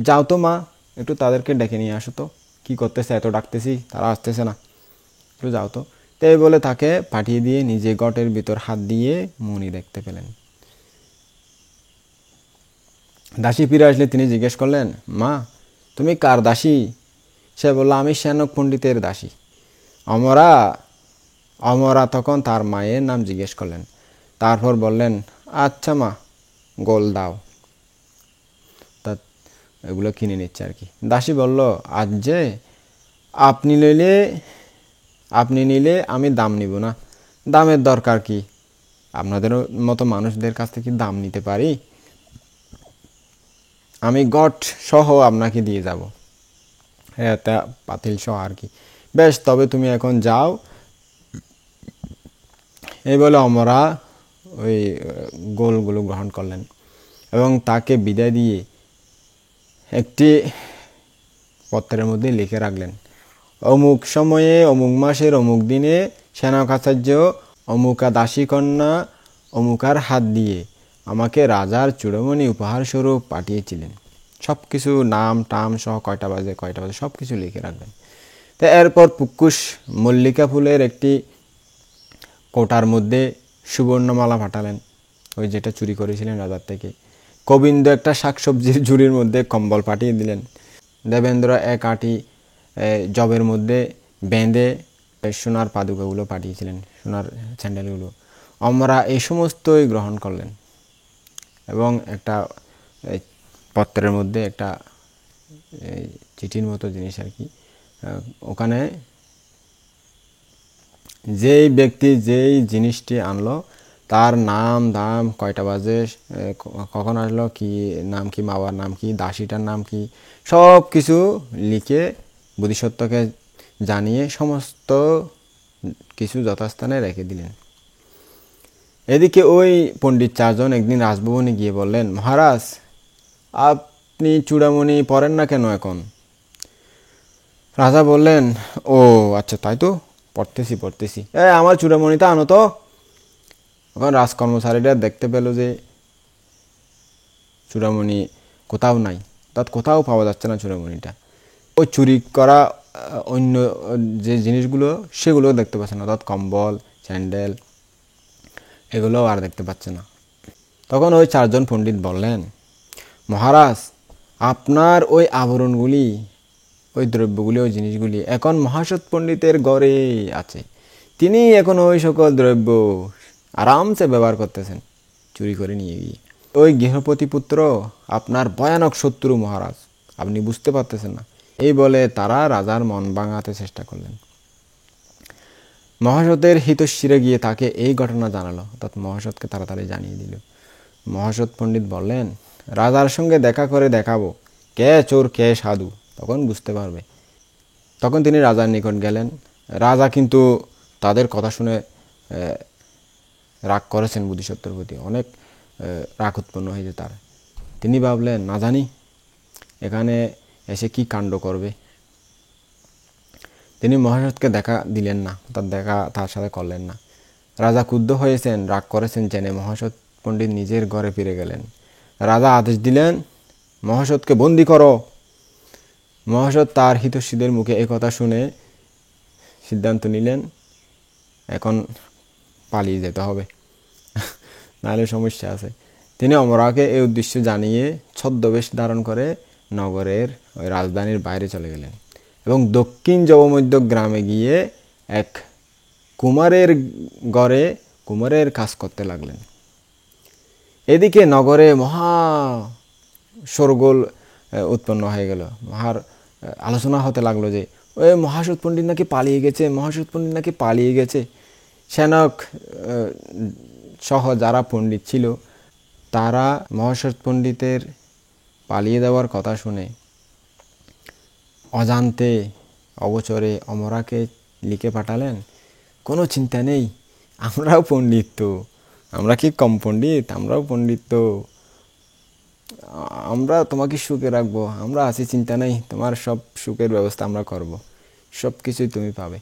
যাও তো মা, একটু তাদেরকে ডেকে নিয়ে আসো তো, কী করতেছে, এত ডাকতেছি তারা আসতেছে না, একটু যাও তো। তাই বলে তাকে পাঠিয়ে দিয়ে নিজে গটের ভিতর হাত দিয়ে মণি দেখতে পেলেন। দাসী ফিরে আসলে তিনি জিজ্ঞেস করলেন, মা, তুমি কার দাসী? সে বলল, আমি সেনক পণ্ডিতের দাসী। অমরা তখন তার মায়ের নাম জিজ্ঞেস করলেন। তারপর বললেন, আচ্ছা মা, গোল দাও। তা এগুলো কিনে নিচ্ছে আর কি। দাসী বলল, আজ যে আপনি নিলে আমি দাম নিব না। দামের দরকার কি? আপনাদের মতো মানুষদের কাছ থেকে দাম নিতে পারি? আমি গট সহ আপনাকে দিয়ে যাব, হ্যাঁ, তা পাতিল সহ আর কি। বেশ, তবে তুমি এখন যাও। এই বলে অমরা ওই গোলগুলো গ্রহণ করলেন এবং তাকে বিদায় দিয়ে একটি পত্রের মধ্যে লিখে রাখলেন, অমুক সময়ে অমুক মাসের অমুক দিনে সেনকাচার্য অমুকা দাসী কন্যা অমুকার হাত দিয়ে আমাকে রাজার চূড়ামণি উপহার স্বরূপ পাঠিয়েছিলেন। সব কিছু নাম টাম সহ কয়টা বাজে সব কিছু লিখে রাখবেন। তো এরপর পুকুশ মল্লিকা ফুলের একটি কোটার মধ্যে সুবর্ণমালা পাঠালেন, ওই যেটা চুরি করেছিলেন রাজার থেকে। গোবিন্দ একটা শাকসবজির ঝুড়ির মধ্যে কম্বল পাঠিয়ে দিলেন। দেবেন্দ্র এক আটি জবের মধ্যে বেঁধে সোনার পাদুকাগুলো পাঠিয়েছিলেন, সোনার স্যান্ডেলগুলো। আমরা এই সমস্তই গ্রহণ করলেন এবং একটা পত্রের মধ্যে একটা চিঠির মতো জিনিস আর কি, ওখানে যেই ব্যক্তি যেই জিনিসটি আনলো তার নাম, দাম, কয়টা বাজে, কখন আসলো, কি নাম, কি বাবার নাম কি, দাসীটার নাম কি, সব কিছু লিখে বোধিসত্ত্বকে জানিয়ে সমস্ত কিছু যথাস্থানে রেখে দিলেন। এদিকে ওই পণ্ডিত চারজন একদিন রাজভবনে গিয়ে বললেন, মহারাজ, আপনি চূড়ামণি পড়েন না কেন এখন? রাজা বললেন, ও আচ্ছা, তাই তো, পড়তেছি। আমার চূড়ামণিটা আনো তো। এখন রাজকর্মচারীরা দেখতে পেল যে চূড়ামণি কোথাও নাই, কোথাও পাওয়া যাচ্ছে না চূড়ামণিটা। ওই চুরি করা অন্য যে জিনিসগুলো সেগুলো দেখতে পাচ্ছে না, অর্থাৎ কম্বল, স্যান্ডেল, এগুলো আর দেখতে পাচ্ছে না। তখন ওই চারজন পণ্ডিত বললেন, মহারাজ, আপনার ওই আবরণগুলি, ওই দ্রব্যগুলি, ওই জিনিসগুলি এখন মহাসৎ পণ্ডিতের ঘরে আছে। তিনি এখন ওই সকল দ্রব্য আরামসে ব্যবহার করতেছেন চুরি করে নিয়ে গিয়ে। ওই গৃহপতি পুত্র আপনার ভয়ানক শত্রু মহারাজ, আপনি বুঝতে পারতেছেন না। এই বলে তারা রাজার মন ভাঙাতে চেষ্টা করলেন। মহাসতের হিতশিরে গিয়ে তাকে এই ঘটনা জানালো, অর্থাৎ মহাসতকে তাড়াতাড়ি জানিয়ে দিল। মহাসত পণ্ডিত বললেন, রাজার সঙ্গে দেখা করে দেখাবো কে চোর কে সাধু, তখন বুঝতে পারবে। তখন তিনি রাজার নিকট গেলেন। রাজা কিন্তু তাদের কথা শুনে রাগ করেছেন, বোধিসত্ত্বর প্রতি অনেক রাগ উৎপন্ন হয়েছে তার। তিনি ভাবলেন, না জানি এখানে এসে কি কাণ্ড করবে। তিনি মহাসতকে দেখা দিলেন না, তার সাথে করলেন না। রাজা ক্রুদ্ধ হয়েছেন, রাগ করেছেন জেনে মহাসত পণ্ডিত নিজের ঘরে ফিরে গেলেন। রাজা আদেশ দিলেন, মহাসতকে বন্দি করো। মহাসত তার হিতৈষীদের মুখে একথা শুনে সিদ্ধান্ত নিলেন, এখন পালিয়ে যেতে হবে, নাহলে সমস্যা আছে। তিনি অমরাকে এই উদ্দেশ্য জানিয়ে ছদ্মবেশ ধারণ করে নগরের ওই রাজধানীর বাইরে চলে গেলেন এবং দক্ষিণ যবমধ্য গ্রামে গিয়ে এক কুমারের ঘরে কুমারের কাজ করতে লাগলেন। এদিকে নগরে মহা শোরগোল উৎপন্ন হয়ে গেল। আলোচনা হতে লাগলো যে ওই মহাসুদ পণ্ডিত নাকি পালিয়ে গেছে, মহাসুদ পণ্ডিত নাকি পালিয়ে গেছে। সেনক সহ যারা পণ্ডিত ছিল তারা মহাসুদ পণ্ডিতের পালিয়ে যাওয়ার কথা শুনে অজান্তে অগোচরে অমরাকে লিখে পাঠালেন, কোনো চিন্তা নেই, আমরাও পণ্ডিত, তো আমরা কি কম পণ্ডিত, আমরাও পণ্ডিত, তো আমরা তোমাকে সুখে রাখবো, আমরা আছি, চিন্তা নেই, তোমার সব সুখের ব্যবস্থা আমরা করব, সব কিছুই তুমি পাবে,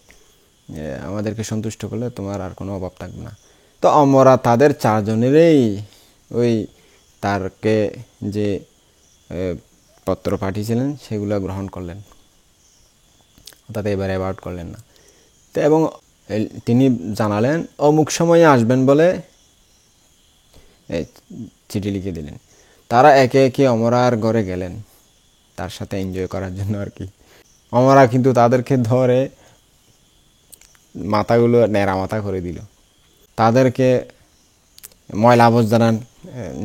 আমাদেরকে সন্তুষ্ট করলে তোমার আর কোনো অভাব থাকবে না। তো অমরা তাদের চারজনেরই ওই তারকে যে পত্র পাঠিয়েছিলেন সেগুলো গ্রহণ করলেন, অর্থাৎ এবার অ্যাভয়েড করলেন না। তো এবং তিনি জানালেন অমুক সময়ে আসবেন বলে চিঠি লিখে দিলেন। তারা একে একে অমরার ঘরে গেলেন তার সাথে এনজয় করার জন্য আর কি। অমরা কিন্তু তাদেরকে ধরে মাথাগুলো নেড়া মাথা করে দিল, তাদেরকে ময়লা আবর্জনা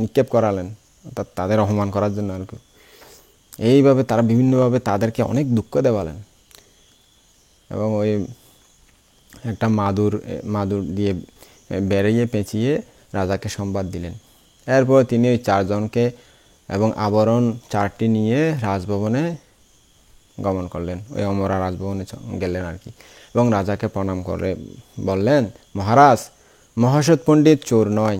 নিক্ষেপ করালেন, অর্থাৎ তাদের অপমান করার জন্য আর কি। এইভাবে তারা বিভিন্নভাবে তাদেরকে অনেক দুঃখ দেওয়ালেন এবং ওই একটা মাদুর দিয়ে বেরিয়ে পেঁচিয়ে রাজাকে সংবাদ দিলেন। এরপর তিনি ওই চারজনকে এবং আবরণ চারটি নিয়ে রাজভবনে গমন করলেন, ওই অমরা রাজভবনে গেলেন আর কি। এবং রাজাকে প্রণাম করে বললেন, মহারাজ, মহাসুদ পণ্ডিত চোর নয়,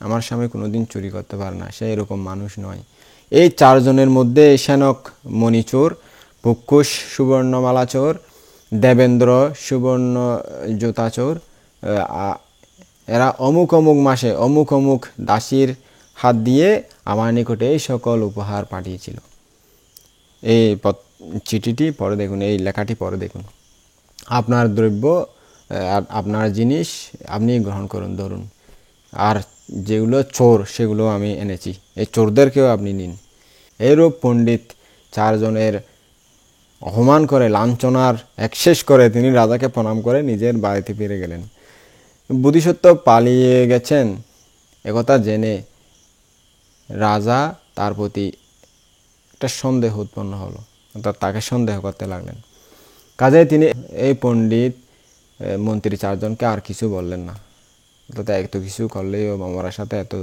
আমার স্বামী কোনোদিন চুরি করতে পারে না, সে এরকম মানুষ নয়। এই চারজনের মধ্যে সেনক মণিচোর, পুক্ষুষ সুবর্ণমালা চোর, দেবেন্দ্র সুবর্ণ জুতা চোর, এরা অমুক অমুক মাসে অমুক অমুক দাসীর হাত দিয়ে আমার নিকটে এই সকল উপহার পাঠিয়েছিল। এই চিঠিটি পরে দেখুন, এই লেখাটি পরে দেখুন। আপনার দ্রব্য, আপনার জিনিস আপনি গ্রহণ করুন, ধরুন, আর যেগুলো চোর সেগুলো আমি এনেছি, এই চোরদেরকেও আপনি নিন। এইরূপ পণ্ডিত চারজনের অপমান করে লাঞ্ছনার একশেষ করে তিনি রাজাকে প্রণাম করে নিজের বাড়িতে ফিরে গেলেন। বোধিসত্ত্ব পালিয়ে গেছেন একথা জেনে রাজা তার প্রতি একটা সন্দেহ উৎপন্ন হলো, অর্থাৎ তাকে সন্দেহ করতে লাগলেন। কাজে তিনি এই পণ্ডিত মন্ত্রী চারজনকে আর কিছু বললেন না, অর্থাৎ এত কিছু করলেও, মামার সাথে এত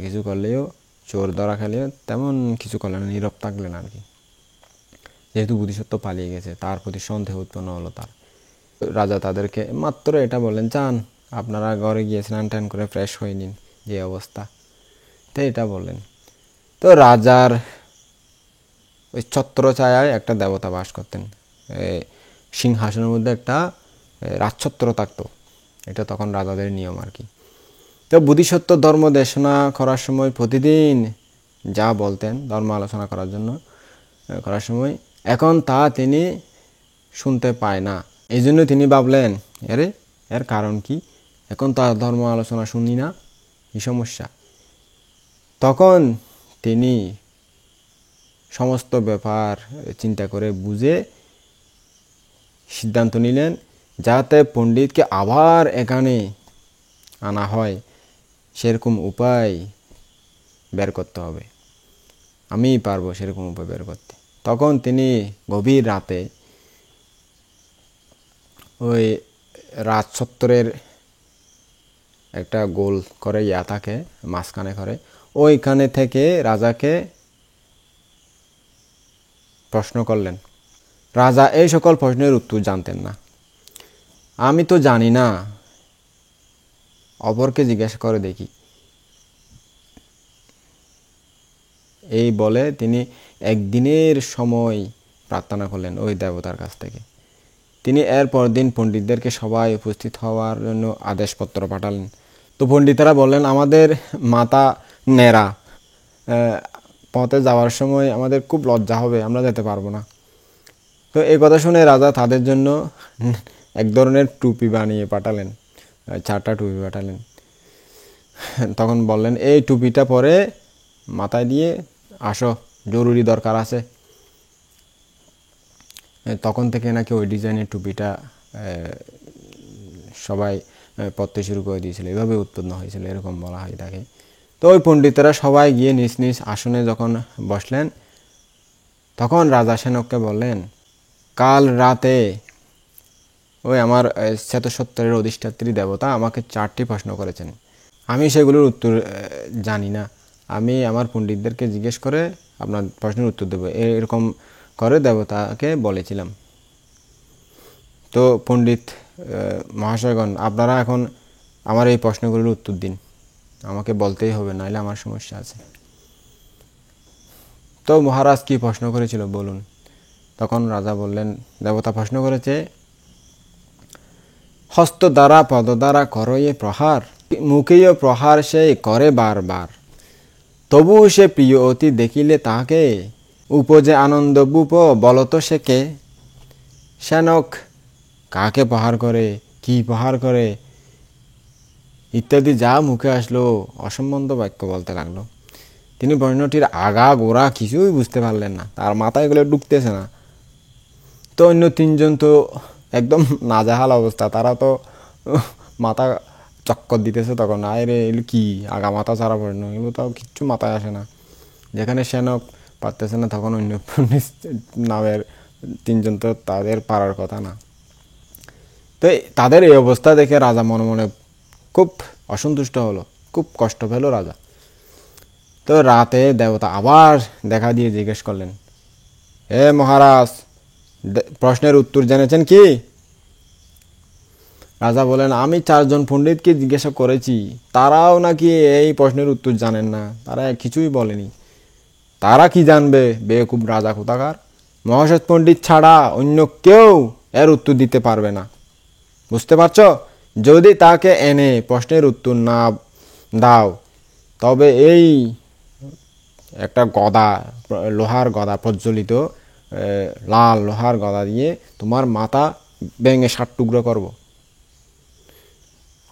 কিছু করলেও, চোর ধরা খেলেও তেমন কিছু করলেন না, নীরব থাকলেন আর কি। যেহেতু বোধিসত্ত্ব পালিয়ে গেছে তার প্রতি সন্দেহ উৎপন্ন হলো তার। রাজা তাদেরকে মাত্র এটা বললেন, চান আপনারা ঘরে গিয়ে স্নান টান করে ফ্রেশ হয়ে নিন, যে অবস্থা, তো এটা বললেন। তো রাজার ওই ছত্রছায়ায় একটা দেবতা বাস করতেন, সিংহাসনের মধ্যে একটা রাজছত্র থাকতো, এটা তখন রাজাদের নিয়ম আর কি। তো বোধিসত্ত্ব ধর্ম দেশনা করার সময় প্রতিদিন যা বলতেন ধর্ম আলোচনা করার সময় এখন তা তিনি শুনতে পায় না। এই জন্য তিনি ভাবলেন, এর কারণ কি, এখন তার ধর্ম আলোচনা শুনি না, কি সমস্যা। তখন তিনি সমস্ত ব্যাপার চিন্তা করে বুঝে সিদ্ধান্ত নিলেন যাতে পণ্ডিতকে আবার এখানে আনা হয় সেরকম উপায় বের করতে হবে, আমিই পারবো সেরকম উপায় বের করতে। তখন তিনি গভীর রাতে ওই রাজছত্রের একটা গোল করে থাকে মাঝখানে করে, ওইখানে থেকে রাজাকে প্রশ্ন করলেন। রাজা এই সকল প্রশ্নের উত্তর জানতেন না। আমি তো জানি না, অপরকে জিজ্ঞাসা করে দেখি, এই বলে তিনি একদিনের সময় প্রার্থনা করলেন ওই দেবতার কাছ থেকে। তিনি এর পরদিন পণ্ডিতদেরকে সবাই উপস্থিত হওয়ার জন্য আদেশপত্র পাঠালেন। তো পণ্ডিতেরা বললেন, আমাদের মাথা নেড়া, পথে যাওয়ার সময় আমাদের খুব লজ্জা হবে, আমরা যেতে পারবো না। তো এই কথা শুনে রাজা তাদের জন্য এক ধরনের টুপি বানিয়ে পাঠালেন, 4টা টুপি পাঠালেন। তখন বললেন, এই টুপিটা পরে মাথায় দিয়ে আসো, জরুরি দরকার আছে। তখন থেকে নাকি ওই ডিজাইনের টুপিটা সবাই পরতে শুরু করে দিয়েছিল, এভাবে উৎপন্ন হয়েছিল, এরকম বলা হয় তাকে। তো ওই পণ্ডিতেরা সবাই গিয়ে নিজ নিজ আসনে যখন বসলেন, তখন রাজা সেনককে বললেন, কাল রাতে ওই আমার শ্বেতসত্তরের অধিষ্ঠাত্রী দেবতা আমাকে 4টি প্রশ্ন করেছেন, আমি সেগুলোর উত্তর জানি না, আমি আমার পণ্ডিতদেরকে জিজ্ঞেস করে আপনার প্রশ্নের উত্তর দেবো, এরকম করে দেবতাকে বলেছিলাম। তো পণ্ডিত মহাশয়গণ, আপনারা এখন আমার এই প্রশ্নগুলোর উত্তর দিন, আমাকে বলতেই হবে, নাহলে আমার সমস্যা আছে। তো মহারাজ কি প্রশ্ন করেছিল বলুন। তখন রাজা বললেন, দেবতা প্রশ্ন করেছে, হস্ত দ্বারা পদ দ্বারা করয়ে প্রহার, মুখেও প্রহার সে করে বারবার, তবু সে প্রিয় অতি দেখিলে তাকে, উপজে আনন্দ বুপ বলত সে কে। সেনক কাকে প্রহার করে, কি প্রহার করে ইত্যাদি যা মুখে আসলো অসম্বন্ধ বাক্য বলতে লাগলো। তিনি প্রশ্নটির আগা গোড়া কিছুই বুঝতে পারলেন না, তার মাথায় এগুলো ঢুকতেছে না। তো অন্য 3জন তো একদম নাজেহাল অবস্থা, তারা তো মাথা চক্কর দিতেছে তখন, আরে এগুলো কি আগা মাথা ছাড়া প্রশ্ন, এগুলো তাও কিচ্ছু মাথায় আসে না। যেখানে সেনক পারতেছে না, তখন অন্য নামের 3জন তো তাদের পারার কথা না। তো তাদের এই অবস্থা দেখে রাজা মনে মনে খুব অসন্তুষ্ট হলো, খুব কষ্ট পেল রাজা। তো রাতে দেবতা আবার দেখা দিয়ে জিজ্ঞেস করলেন, হে মহারাজ, প্রশ্নের উত্তর জেনেছেন কি? রাজা বলেন, আমি 4জন পণ্ডিতকে জিজ্ঞাসা করেছি, তারাও নাকি এই প্রশ্নের উত্তর জানেন না, তারা কিছুই বলেনি। তারা কি জানবে, বেকুব রাজা কোথাকার, মহাসৎ পণ্ডিত ছাড়া অন্য কেউ এর উত্তর দিতে পারবে না, বুঝতে পারছ? যদি তাকে এনে প্রশ্নের উত্তর না দাও, তবে এই একটা গদা, লোহার গদা, প্রজ্বলিত লাল লোহার গদা দিয়ে তোমার মাথা ভেঙে 7 টুকরো করব।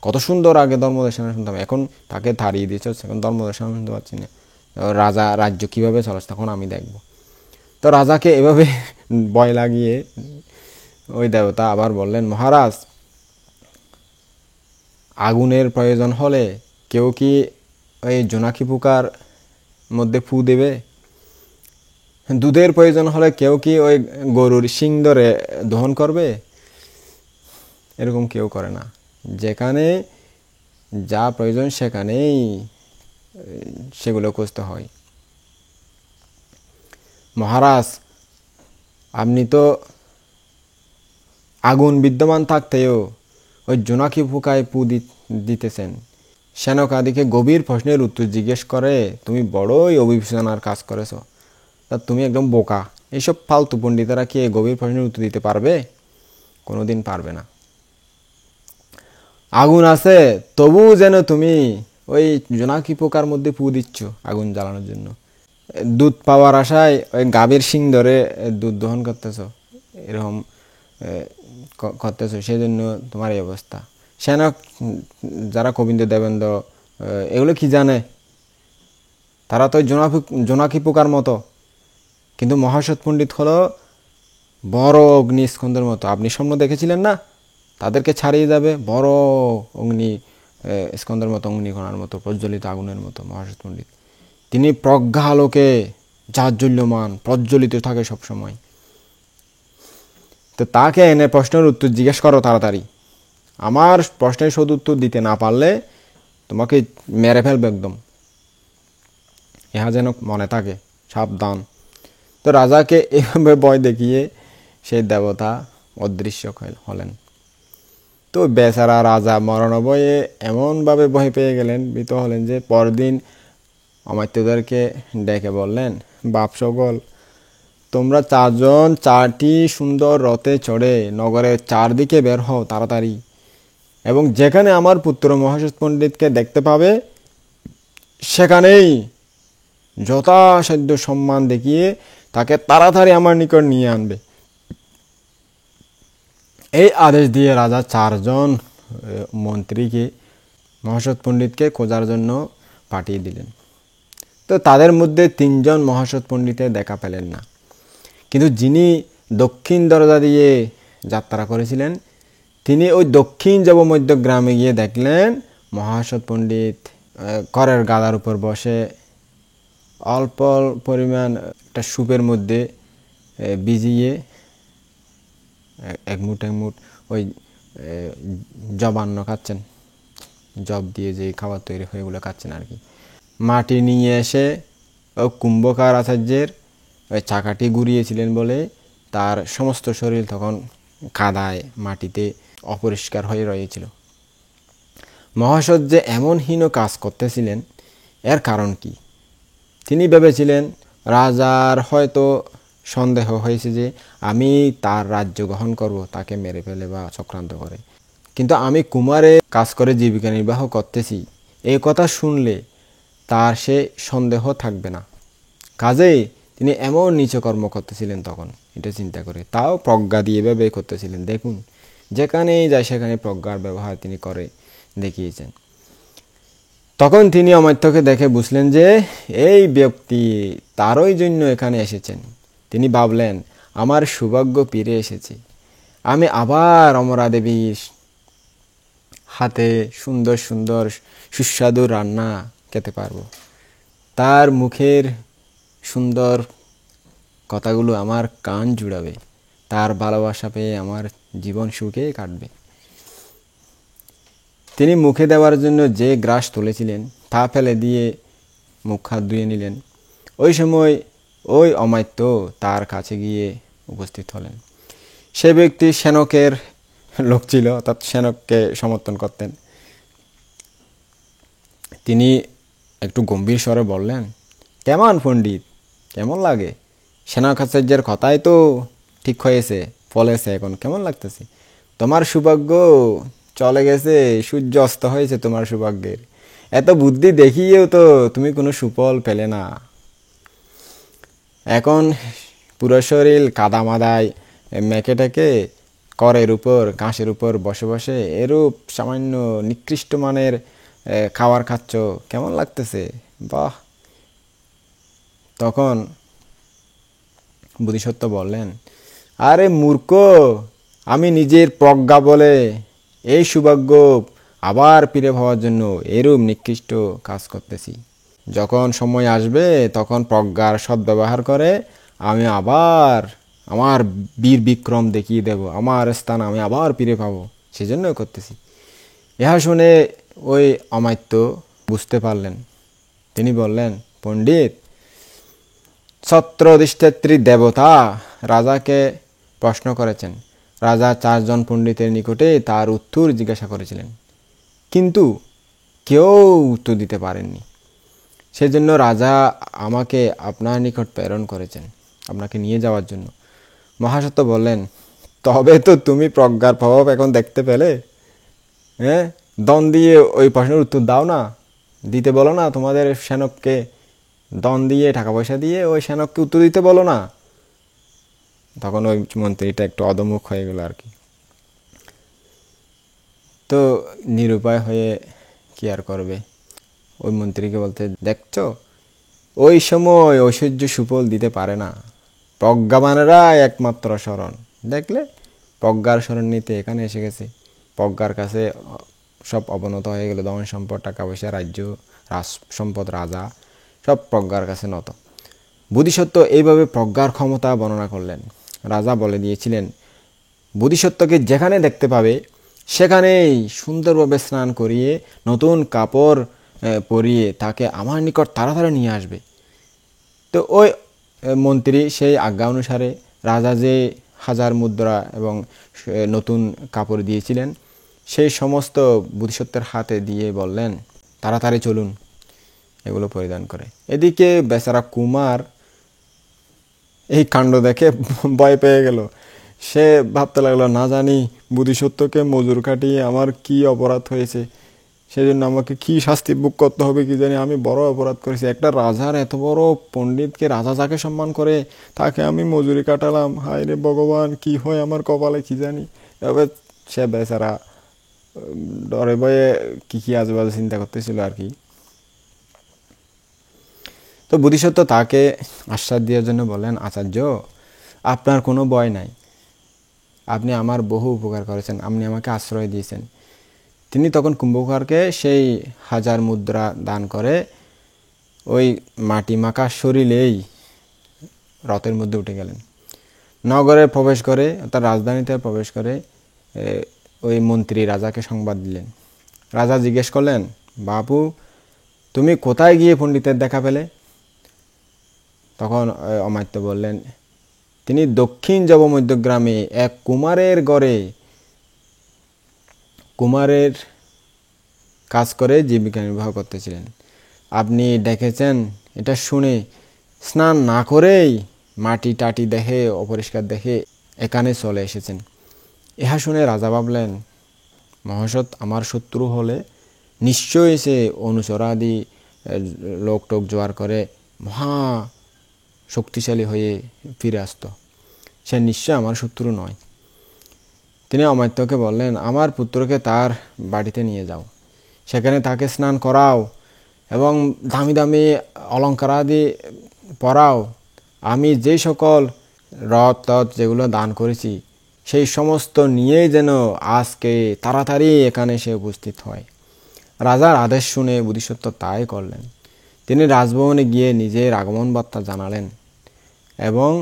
কত সুন্দর আগে ধর্মদেশনা শুনতাম, এখন তাকে তাড়িয়ে দিয়েছে, এখন ধর্মদেশনা শুনতে পাচ্ছি না। রাজা রাজ্য কিভাবে চলাচ্ছে তখন আমি দেখব। তো রাজাকে এভাবে ভয় লাগিয়ে ওই দেবতা আবার বললেন, মহারাজ, আগুনের প্রয়োজন হলে কেউ কি ওই জোনাকি পোকার মধ্যে ফু দেবে? দুধের প্রয়োজন হলে কেউ কি ওই গরুর শিং ধরে দহন করবে? এরকম কেউ করে না। যেখানে যা প্রয়োজন সেখানেই সেগুলো খুঁজতে হয়। মহারাজ, আপনি তো আগুন বিদ্যমান থাকতেও ওই জোনাকি পোকায় পু দিতেছেন। সেনকাদিকে গভীর প্রশ্নের উত্তর জিজ্ঞেস করে তুমি বড়ই অবিবেচনার কাজ করেছ। তা তুমি একদম বোকা। এইসব ফালতু পণ্ডিতেরা কি গভীর প্রশ্নের উত্তর দিতে পারবে? কোনোদিন পারবে না। আগুন আছে, তবু যেন তুমি ওই জোনাকি পোকার মধ্যে পু দিচ্ছ আগুন জ্বালানোর জন্য। দুধ পাওয়ার আশায় ওই গাভীর শিং ধরে দুধ দহন করতেছ, এরকম করতেছ, সেই জন্য তোমার এই অবস্থা। সেনক যারা কবীন্দ্র দেবেন্দ্র এগুলো কি জানে? তারা তো জোনাকি পোকার মতো। কিন্তু মহাসৎ পণ্ডিত হলো বড় অগ্নি স্কন্দের মতো। আপনি স্বপ্ন দেখেছিলেন না? তাদেরকে ছাড়িয়ে যাবে বড় অগ্নি স্কন্দের মতো, অগ্নিকণার মতো, প্রজ্বলিত আগুনের মতো মহাসৎ পণ্ডিত। তিনি প্রজ্ঞালোকে জাজ্জল্যমান, প্রজ্বলিত থাকে সবসময়। তো তাকে এনে প্রশ্নের উত্তর জিজ্ঞেস করো তাড়াতাড়ি। আমার প্রশ্নের সদুত্তর দিতে না পারলে তোমাকে মেরে ফেলবে একদম। ইহা যেন মনে থাকে, সাবধান। তো রাজাকে এভাবে ভয় দেখিয়ে সেই দেবতা অদৃশ্য হলেন। তো বেচারা রাজা মরণভয়ে এমনভাবে ভয় পেয়ে গেলেন, ভীত হলেন যে পরদিন অমাত্যদেরকে ডেকে বললেন, বাপ সকল, তোমরা 4জন 4টি সুন্দর রথে চড়ে নগরের 4দিকে বের হও তাড়াতাড়ি, এবং যেখানে আমার পুত্র মহাসৎ পণ্ডিতকে দেখতে পাবে সেখানেই যথাসাধ্য সম্মান দেখিয়ে তাকে তাড়াতাড়ি আমার নিকট নিয়ে আনবে। এই আদেশ দিয়ে রাজা 4জন মন্ত্রীকে মহাসৎ পণ্ডিতকে খোঁজার জন্য পাঠিয়ে দিলেন। তো তাদের মধ্যে 3জন মহাসৎ পণ্ডিতের দেখা পেলেন না, কিন্তু যিনি দক্ষিণ দরজা দিয়ে যাত্রা করেছিলেন তিনি ওই দক্ষিণ যবমধ্য গ্রামে গিয়ে দেখলেন মহাসৎ পণ্ডিত খড়ের গাদার উপর বসে অল্প পরিমাণ একটা সুপের মধ্যে ভিজিয়ে এক মুঠ ওই জবান্ন খাচ্ছেন, জব দিয়ে যে খাবার তৈরি হয় এগুলো খাচ্ছেন আর কি। মাটি নিয়ে এসে ও কুম্ভকার আচার্যের ওই চাকাটি ঘুরিয়েছিলেন বলে তার সমস্ত শরীর তখন কাদায় মাটিতে অপরিষ্কার হয়ে রয়েছিল। মহাসৎ যে এমন হীন কাজ করতেছিলেন এর কারণ কি? তিনি ভেবেছিলেন রাজার হয়তো সন্দেহ হয়েছে যে আমি তার রাজ্য গ্রহণ করব, তাকে মেরে ফেলে বা চক্রান্ত করে, কিন্তু আমি কুমারে কাজ করে জীবিকা নির্বাহ করতেছি এই কথা শুনলে তার সে সন্দেহ থাকবে না। কাজেই তিনি এমন নিচু কর্ম করতেছিলেন তখন এটা চিন্তা করে, তাও প্রজ্ঞা দিয়ে ভেবে করতেছিলেন। দেখুন যেখানেই যায় সেখানে প্রজ্ঞার ব্যবহার তিনি করে দেখিয়েছেন। তখন তিনি অমাত্যকে দেখে বুঝলেন যে এই ব্যক্তি তারই জন্য এখানে এসেছেন। তিনি ভাবলেন আমার সৌভাগ্য ফিরে এসেছে, আমি আবার অমরা দেবীর হাতে সুন্দর সুন্দর সুস্বাদু রান্না খেতে পারবো, তার মুখের সুন্দর কথাগুলো আমার কান জুড়াবে, তার ভালোবাসা পেয়ে আমার জীবন সুখে কাটবে। তিনি মুখে দেওয়ার জন্য যে গ্রাস তুলেছিলেন তা ফেলে দিয়ে মুখ হাত ধুয়ে নিলেন। ওই সময় ওই অমাত্য তার কাছে গিয়ে উপস্থিত হলেন। সে ব্যক্তি সেনকের লোক ছিল, অর্থাৎ সেনককে সমর্থন করতেন। তিনি একটু গম্ভীর স্বরে বললেন, কেমন পণ্ডিত, কেমন লাগে? সেনাকাচার্যের কথাই তো ঠিক হয়েছে, ফলেছে, এখন কেমন লাগতেছে? তোমার সৌভাগ্য চলে গেছে, সূর্য অস্ত হয়েছে তোমার সৌভাগ্যের। এত বুদ্ধি দেখিয়েও তো তুমি কোনো সুফল পেলে না। এখন পুরো শরীর কাদামাদায় মেকেটাকে করের উপর ঘাসের উপর বসে বসে এরূপ সামান্য নিকৃষ্ট মানের খাবার খাচ্ছ, কেমন লাগতেছে? বাহ। তখন বোধিসত্ত্ব বললেন, আরে মূর্খ, আমি নিজের প্রজ্ঞা বলে এই সৌভাগ্য আবার ফিরে পাওয়ার জন্য এরূপ নিকৃষ্ট কাজ করতেছি। যখন সময় আসবে তখন প্রজ্ঞার সদ্ব্যবহার করে আমি আবার আমার বীর বিক্রম দেখিয়ে দেব, আমার স্থান আমি আবার ফিরে পাবো, সেজন্য করতেছি। ইহা শুনে ওই অমাত্য বুঝতে পারলেন। তিনি বললেন, পণ্ডিত, ছত্রধিষ্ঠাত্রী দেবতা রাজাকে প্রশ্ন করেছেন। রাজা 4 জন পণ্ডিতের নিকটে তার উত্তর জিজ্ঞাসা করেছিলেন, কিন্তু কেউ উত্তর দিতে পারেননি। সেজন্য রাজা আমাকে আপনার নিকট প্রেরণ করেছেন, আপনাকে নিয়ে যাওয়ার জন্য। মহাসত্য বললেন, তবে তো তুমি প্রজ্ঞার প্রভাব এখন দেখতে পেলে। হ্যাঁ, দন দিয়ে ওই প্রশ্নের উত্তর দাও না, দিতে বলো না তোমাদের সেনককে, দন দিয়ে টাকা পয়সা দিয়ে ওই সেনককে উত্তর দিতে বলো না। তখন ওই মন্ত্রীটা একটু অধমুখ হয়ে গেল আর কি। তো নিরুপায় হয়ে কি আর করবে, ওই মন্ত্রীকে বলতে, দেখছো ওই সময় ঐশ্বর্য সুফল দিতে পারে না, প্রজ্ঞাবানেরা একমাত্র শরণ। দেখলে প্রজ্ঞার শরণ নিতে এখানে এসে গেছে, প্রজ্ঞার কাছে সব অবনত হয়ে গেল, ধন সম্পদ, টাকা পয়সা, রাজ্য, সম্পদ, রাজা সব প্রজ্ঞার কাছে নত। বোধিসত্ত্ব এইভাবে প্রজ্ঞার ক্ষমতা বর্ণনা করলেন। রাজা বলে দিয়েছিলেন, বোধিসত্ত্বকে যেখানে দেখতে পাবে সেখানেই সুন্দরভাবে স্নান করিয়ে নতুন কাপড় পরিয়ে তাকে আমার নিকট তাড়াতাড়ি নিয়ে আসবে। তো ওই মন্ত্রী সেই আজ্ঞা অনুসারে রাজা যে 1000 মুদ্রা এবং নতুন কাপড় দিয়েছিলেন সেই সমস্ত বোধিসত্ত্বের হাতে দিয়ে বললেন, তাড়াতাড়ি চলুন এগুলো পরিধান করে। এদিকে বেচারা কুমার এই কাণ্ড দেখে ভয় পেয়ে গেল। সে ভাবতে লাগলো, না জানি বোধিসত্ত্বকে মজুর কাটিয়ে আমার কি অপরাধ হয়েছে, সেজন্য আমাকে কি শাস্তি ভোগ করতে হবে কি জানি, আমি বড় অপরাধ করেছি। একটা রাজার এত বড় পণ্ডিতকে, রাজা যাকে সম্মান করে তাকে আমি মজুরি কাটালাম, হায় রে ভগবান, কি হয় আমার কপালে কি জানি। এবার সে বেচারা ডরে ভয়ে কি আজেবাজে চিন্তা করতেছিল আর কি। তো বোধিসত্ত্ব তাকে আশ্বাস দেওয়ার জন্য বললেন, আচার্য, আপনার কোনো ভয় নাই, আপনি আমার বহু উপকার করেছেন, আপনি আমাকে আশ্রয় দিয়েছেন। তিনি তখন কুম্ভকারকে সেই 1000 মুদ্রা দান করে ওই মাটি মাখা শরীরেই রথের মধ্যে উঠে গেলেন। নগরে প্রবেশ করে, তার রাজধানীতে প্রবেশ করে ওই মন্ত্রী রাজাকে সংবাদ দিলেন। রাজা জিজ্ঞেস করলেন, বাবু তুমি কোথায় গিয়ে পণ্ডিতের দেখা পেলে? তখন অমাত্য বললেন, তিনি দক্ষিণ জবমধ্যগ্রামে এক কুমারের ঘরে কুমারের কাজ করে জীবিকা নির্বাহ করতেছিলেন। আপনি দেখেছেন? এটা শুনে স্নান না করেই মাটি টাটি দেখে, অপরিষ্কার দেখে এখানে চলে এসেছেন। ইহা শুনে রাজা ভাবলেন, মহাসৎ আমার শত্রু হলে নিশ্চয়ই সে অনুচরাদি লোক টোক জোয়ার করে মহা শক্তিশালী হয়ে ফিরে আসত। সে নিশ্চয় আমার শত্রু নয়। তিনি অমাত্যকে বললেন, আমার পুত্রকে তার বাড়িতে নিয়ে যাও, সেখানে তাকে স্নান করাও এবং দামি দামি অলঙ্কারাদি পরাও। আমি যে সকল রথ টথ যেগুলো দান করেছি সেই সমস্ত নিয়েই যেন আজকে তাড়াতাড়ি এখানে সে উপস্থিত হয়। রাজার আদেশ শুনে বোধিসত্ত্ব তাই করলেন। তিনি রাজভবনে গিয়ে নিজের আগমন বার্তা জানালেন এবং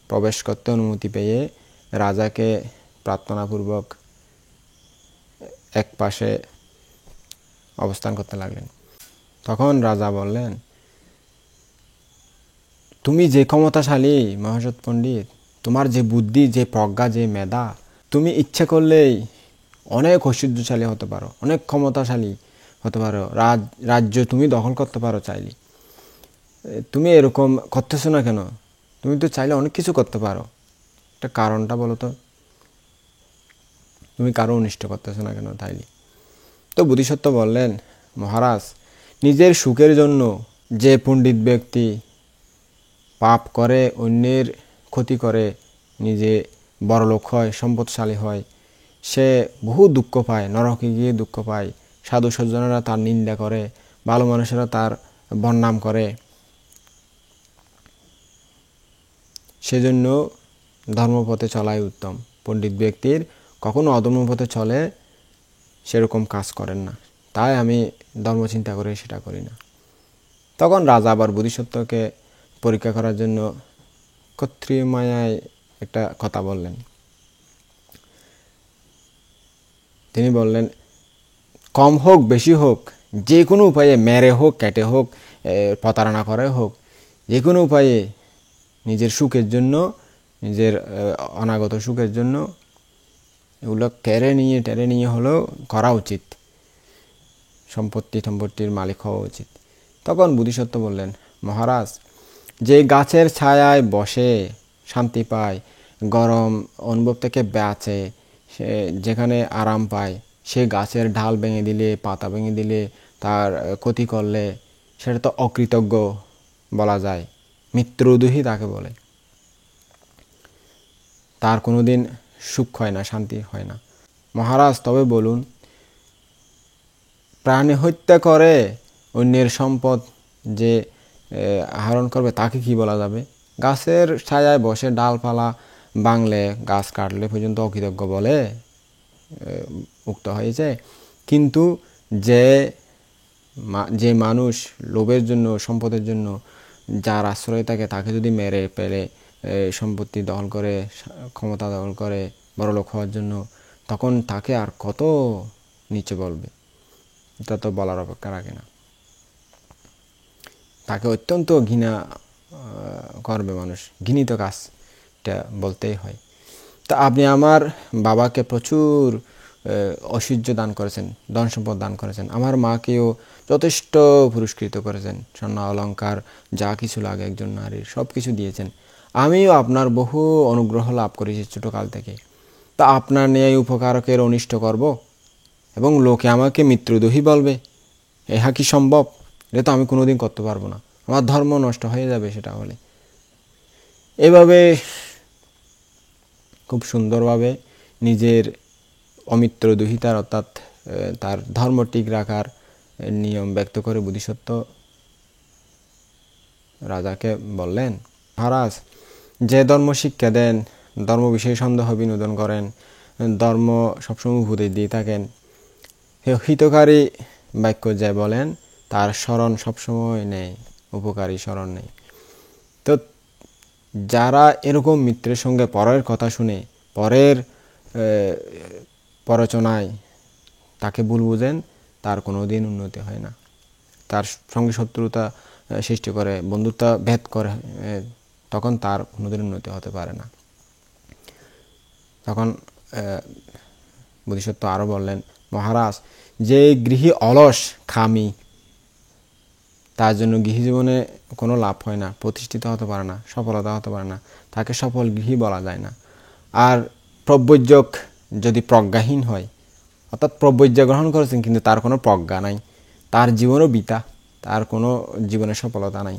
প্রবেশ করতে অনুমতি পেয়ে রাজাকে প্রার্থনাপূর্বক এক পাশে অবস্থান করতে লাগলেন। তখন রাজা বললেন, তুমি যে ক্ষমতাশালী মহাসৎ পণ্ডিত, তোমার যে বুদ্ধি, যে প্রজ্ঞা, যে মেধা, তুমি ইচ্ছে করলেই অনেক ঐশ্বর্যশালী হতে পারো, অনেক ক্ষমতাশালী হতে পারো, রাজ্য তুমি দখল করতে পারো চাইলে। তুমি এরকম করতেছো না কেন? তুমি তো চাইলে অনেক কিছু করতে পারো, একটা কারণটা বলো তো, তুমি কারো অনিষ্ট করতেছো না কেন তাইলে? তো বোধিসত্ত্ব বললেন, মহারাজ, নিজের সুখের জন্য যে পণ্ডিত ব্যক্তি পাপ করে, অন্যের ক্ষতি করে, নিজে বড়লোক হয়, সম্পদশালী হয়, সে বহু দুঃখ পায়, নরকে গিয়ে দুঃখ পায়। সাধু সজ্জনেরা তার নিন্দা করে, ভালো মানুষেরা তার বদনাম করে। সেজন্য ধর্মপথে চলাই উত্তম। পণ্ডিত ব্যক্তির কখনো অধর্মপথে চলে সেরকম কাজ করেন না। তাই আমি ধর্ম চিন্তা করে সেটা করি না। তখন রাজা আবার বোধিসত্ত্বকে পরীক্ষা করার জন্য ক্ষত্রিয় মায়ায় একটা কথা বললেন। তিনি বললেন, কম হোক বেশি হোক, যে কোনো উপায়ে মেরে হোক, কেটে হোক, প্রতারণা করে হোক, যে কোনো উপায়ে নিজের সুখের জন্য, নিজের অনাগত সুখের জন্য এগুলো টেরে নিয়ে হলেও করা উচিত। সম্পত্তির মালিক হওয়া উচিত। তখন বোধিসত্ত্ব বললেন, মহারাজ, যে গাছের ছায়ায় বসে শান্তি পায়, গরম অনুভব থেকে বাঁচে, সে যেখানে আরাম পায়, সে গাছের ডাল ভেঙে দিলে, পাতা ভেঙে দিলে, তার ক্ষতি করলে সেটা তো অকৃতজ্ঞ বলা যায়, মিত্রদ্রোহী তাকে বলে। তার কোনোদিন সুখ হয় না, শান্তি হয় না। মহারাজ, তবে বলুন, প্রাণী হত্যা করে অন্যের সম্পদ যে আহরণ করবে তাকে কি বলা যাবে? গাছের ছায়ায় বসে ডালপালা ভাঙলে, গাছ কাটলে পর্যন্ত অকৃতজ্ঞ বলে উক্ত হয়েছে। কিন্তু যে মানুষ লোভের জন্য, সম্পদের জন্য যার আশ্রয় থাকে, তাকে যদি মেরে পেলে সম্পত্তি দখল করে, ক্ষমতা দখল করে বড়লোক হওয়ার জন্য, তখন তাকে আর কত নিচে বলবে? এটা তো বলার অপেক্ষা রাখে না। তাকে অত্যন্ত ঘৃণা করবে মানুষ। ঘৃণিত কাজটা বলতেই হয়। তা আপনি আমার বাবাকে প্রচুর ঐশ্বর্য দান করেছেন, ধন সম্পদ দান করেছেন, আমার মাকেও যথেষ্ট পুরস্কৃত করেছেন, স্বর্ণ অলঙ্কার যা কিছু লাগে একজন নারীর সব কিছু দিয়েছেন। আমিও আপনার বহু অনুগ্রহ লাভ করেছি ছোটকাল থেকে। তা আপনার ন্যায় উপকারকের অনিষ্ট করব এবং লোকে আমাকে মিত্রদ্রোহী বলবে, ইহা কি সম্ভব? এটা তো আমি কোনোদিন করতে পারবো না, আমার ধর্ম নষ্ট হয়ে যাবে সেটা হলে। এভাবে খুব সুন্দরভাবে নিজের অমিত্রদ্রোহিতার, অর্থাৎ তার ধর্ম ঠিক রাখার নিয়ম ব্যক্ত করে বোধিসত্ত্ব রাজাকে বললেন, মহারাজ, যে ধর্ম শিক্ষা দেন, ধর্ম বিষয়ে সন্দেহ বিনোদন করেন, ধর্ম সবসময় উপদেশ দিয়ে থাকেন, হিতকারী বাক্য যে বলেন তার স্মরণ সবসময় নেই, উপকারী স্মরণ নেই। তো যারা এরকম মিত্রের সঙ্গে পরের কথা শুনে পরের প্ররোচনায় তাকে ভুল বুঝেন, তার কোনোদিন উন্নতি হয় না। তার সঙ্গে শত্রুতা সৃষ্টি করে, বন্ধুত্ব ভেদ করে, তখন তার কোনোদিন উন্নতি হতে পারে না। তখন বোধিসত্ত্ব আরও বললেন, মহারাজ, যে গৃহী অলস খামি, তার জন্য গৃহী জীবনে কোনো লাভ হয় না, প্রতিষ্ঠিত হতে পারে না, সফলতা হতে পারে না, তাকে সফল গৃহী বলা যায় না। আর প্রব্রজক যদি প্রজ্ঞাহীন হয়, অর্থাৎ প্রব্রজ্ঞা গ্রহণ করেছেন কিন্তু তার কোনো প্রজ্ঞা নাই, তার জীবনও বৃথা, তার কোনো জীবনে সফলতা নাই।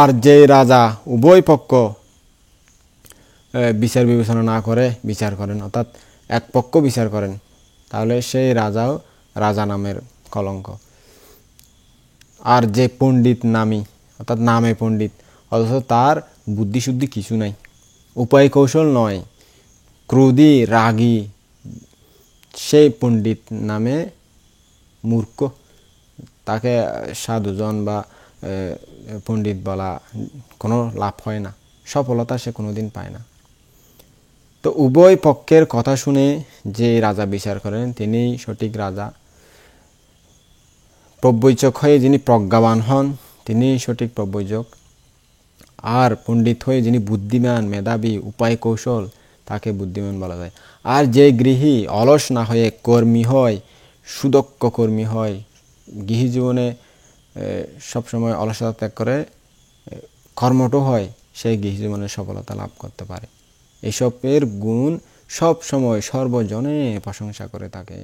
আর যে রাজা উভয় পক্ষ বিচার বিবেচনা না করে বিচার করেন, অর্থাৎ এক পক্ষ বিচার করেন, তাহলে সেই রাজাও রাজা নামের কলঙ্ক। আর যে পণ্ডিত নামী, অর্থাৎ নামে পণ্ডিত অথচ তার বুদ্ধিশুদ্ধি কিছু নাই, উপায় কৌশল নয়, ক্রোধী রাগী, সেই পণ্ডিত নামে মূর্খ। তাকে সাধুজন বা পণ্ডিত বলা কোনো লাভ হয় না, সফলতা সে কোনোদিন পায় না। তো উভয় পক্ষের কথা শুনে যে রাজা বিচার করেন তিনিই সঠিক রাজা। প্রব্রজক হয়ে যিনি প্রজ্ঞাবান হন তিনিই সঠিক প্রব্রজক। আর পণ্ডিত হয়ে যিনি বুদ্ধিমান, মেধাবী, উপায় কৌশল, তাকে বুদ্ধিমান বলা যায়। আর যে গৃহী অলস না হয়ে কর্মী হয়, সুদক্ষ কর্মী হয়, গৃহী জীবনে সবসময় অলসতা ত্যাগ করে কর্মঠ হয়, সেই গৃহী জীবনে সফলতা লাভ করতে পারে। এইসবের গুণ সব সময় সর্বজনে প্রশংসা করে থাকে।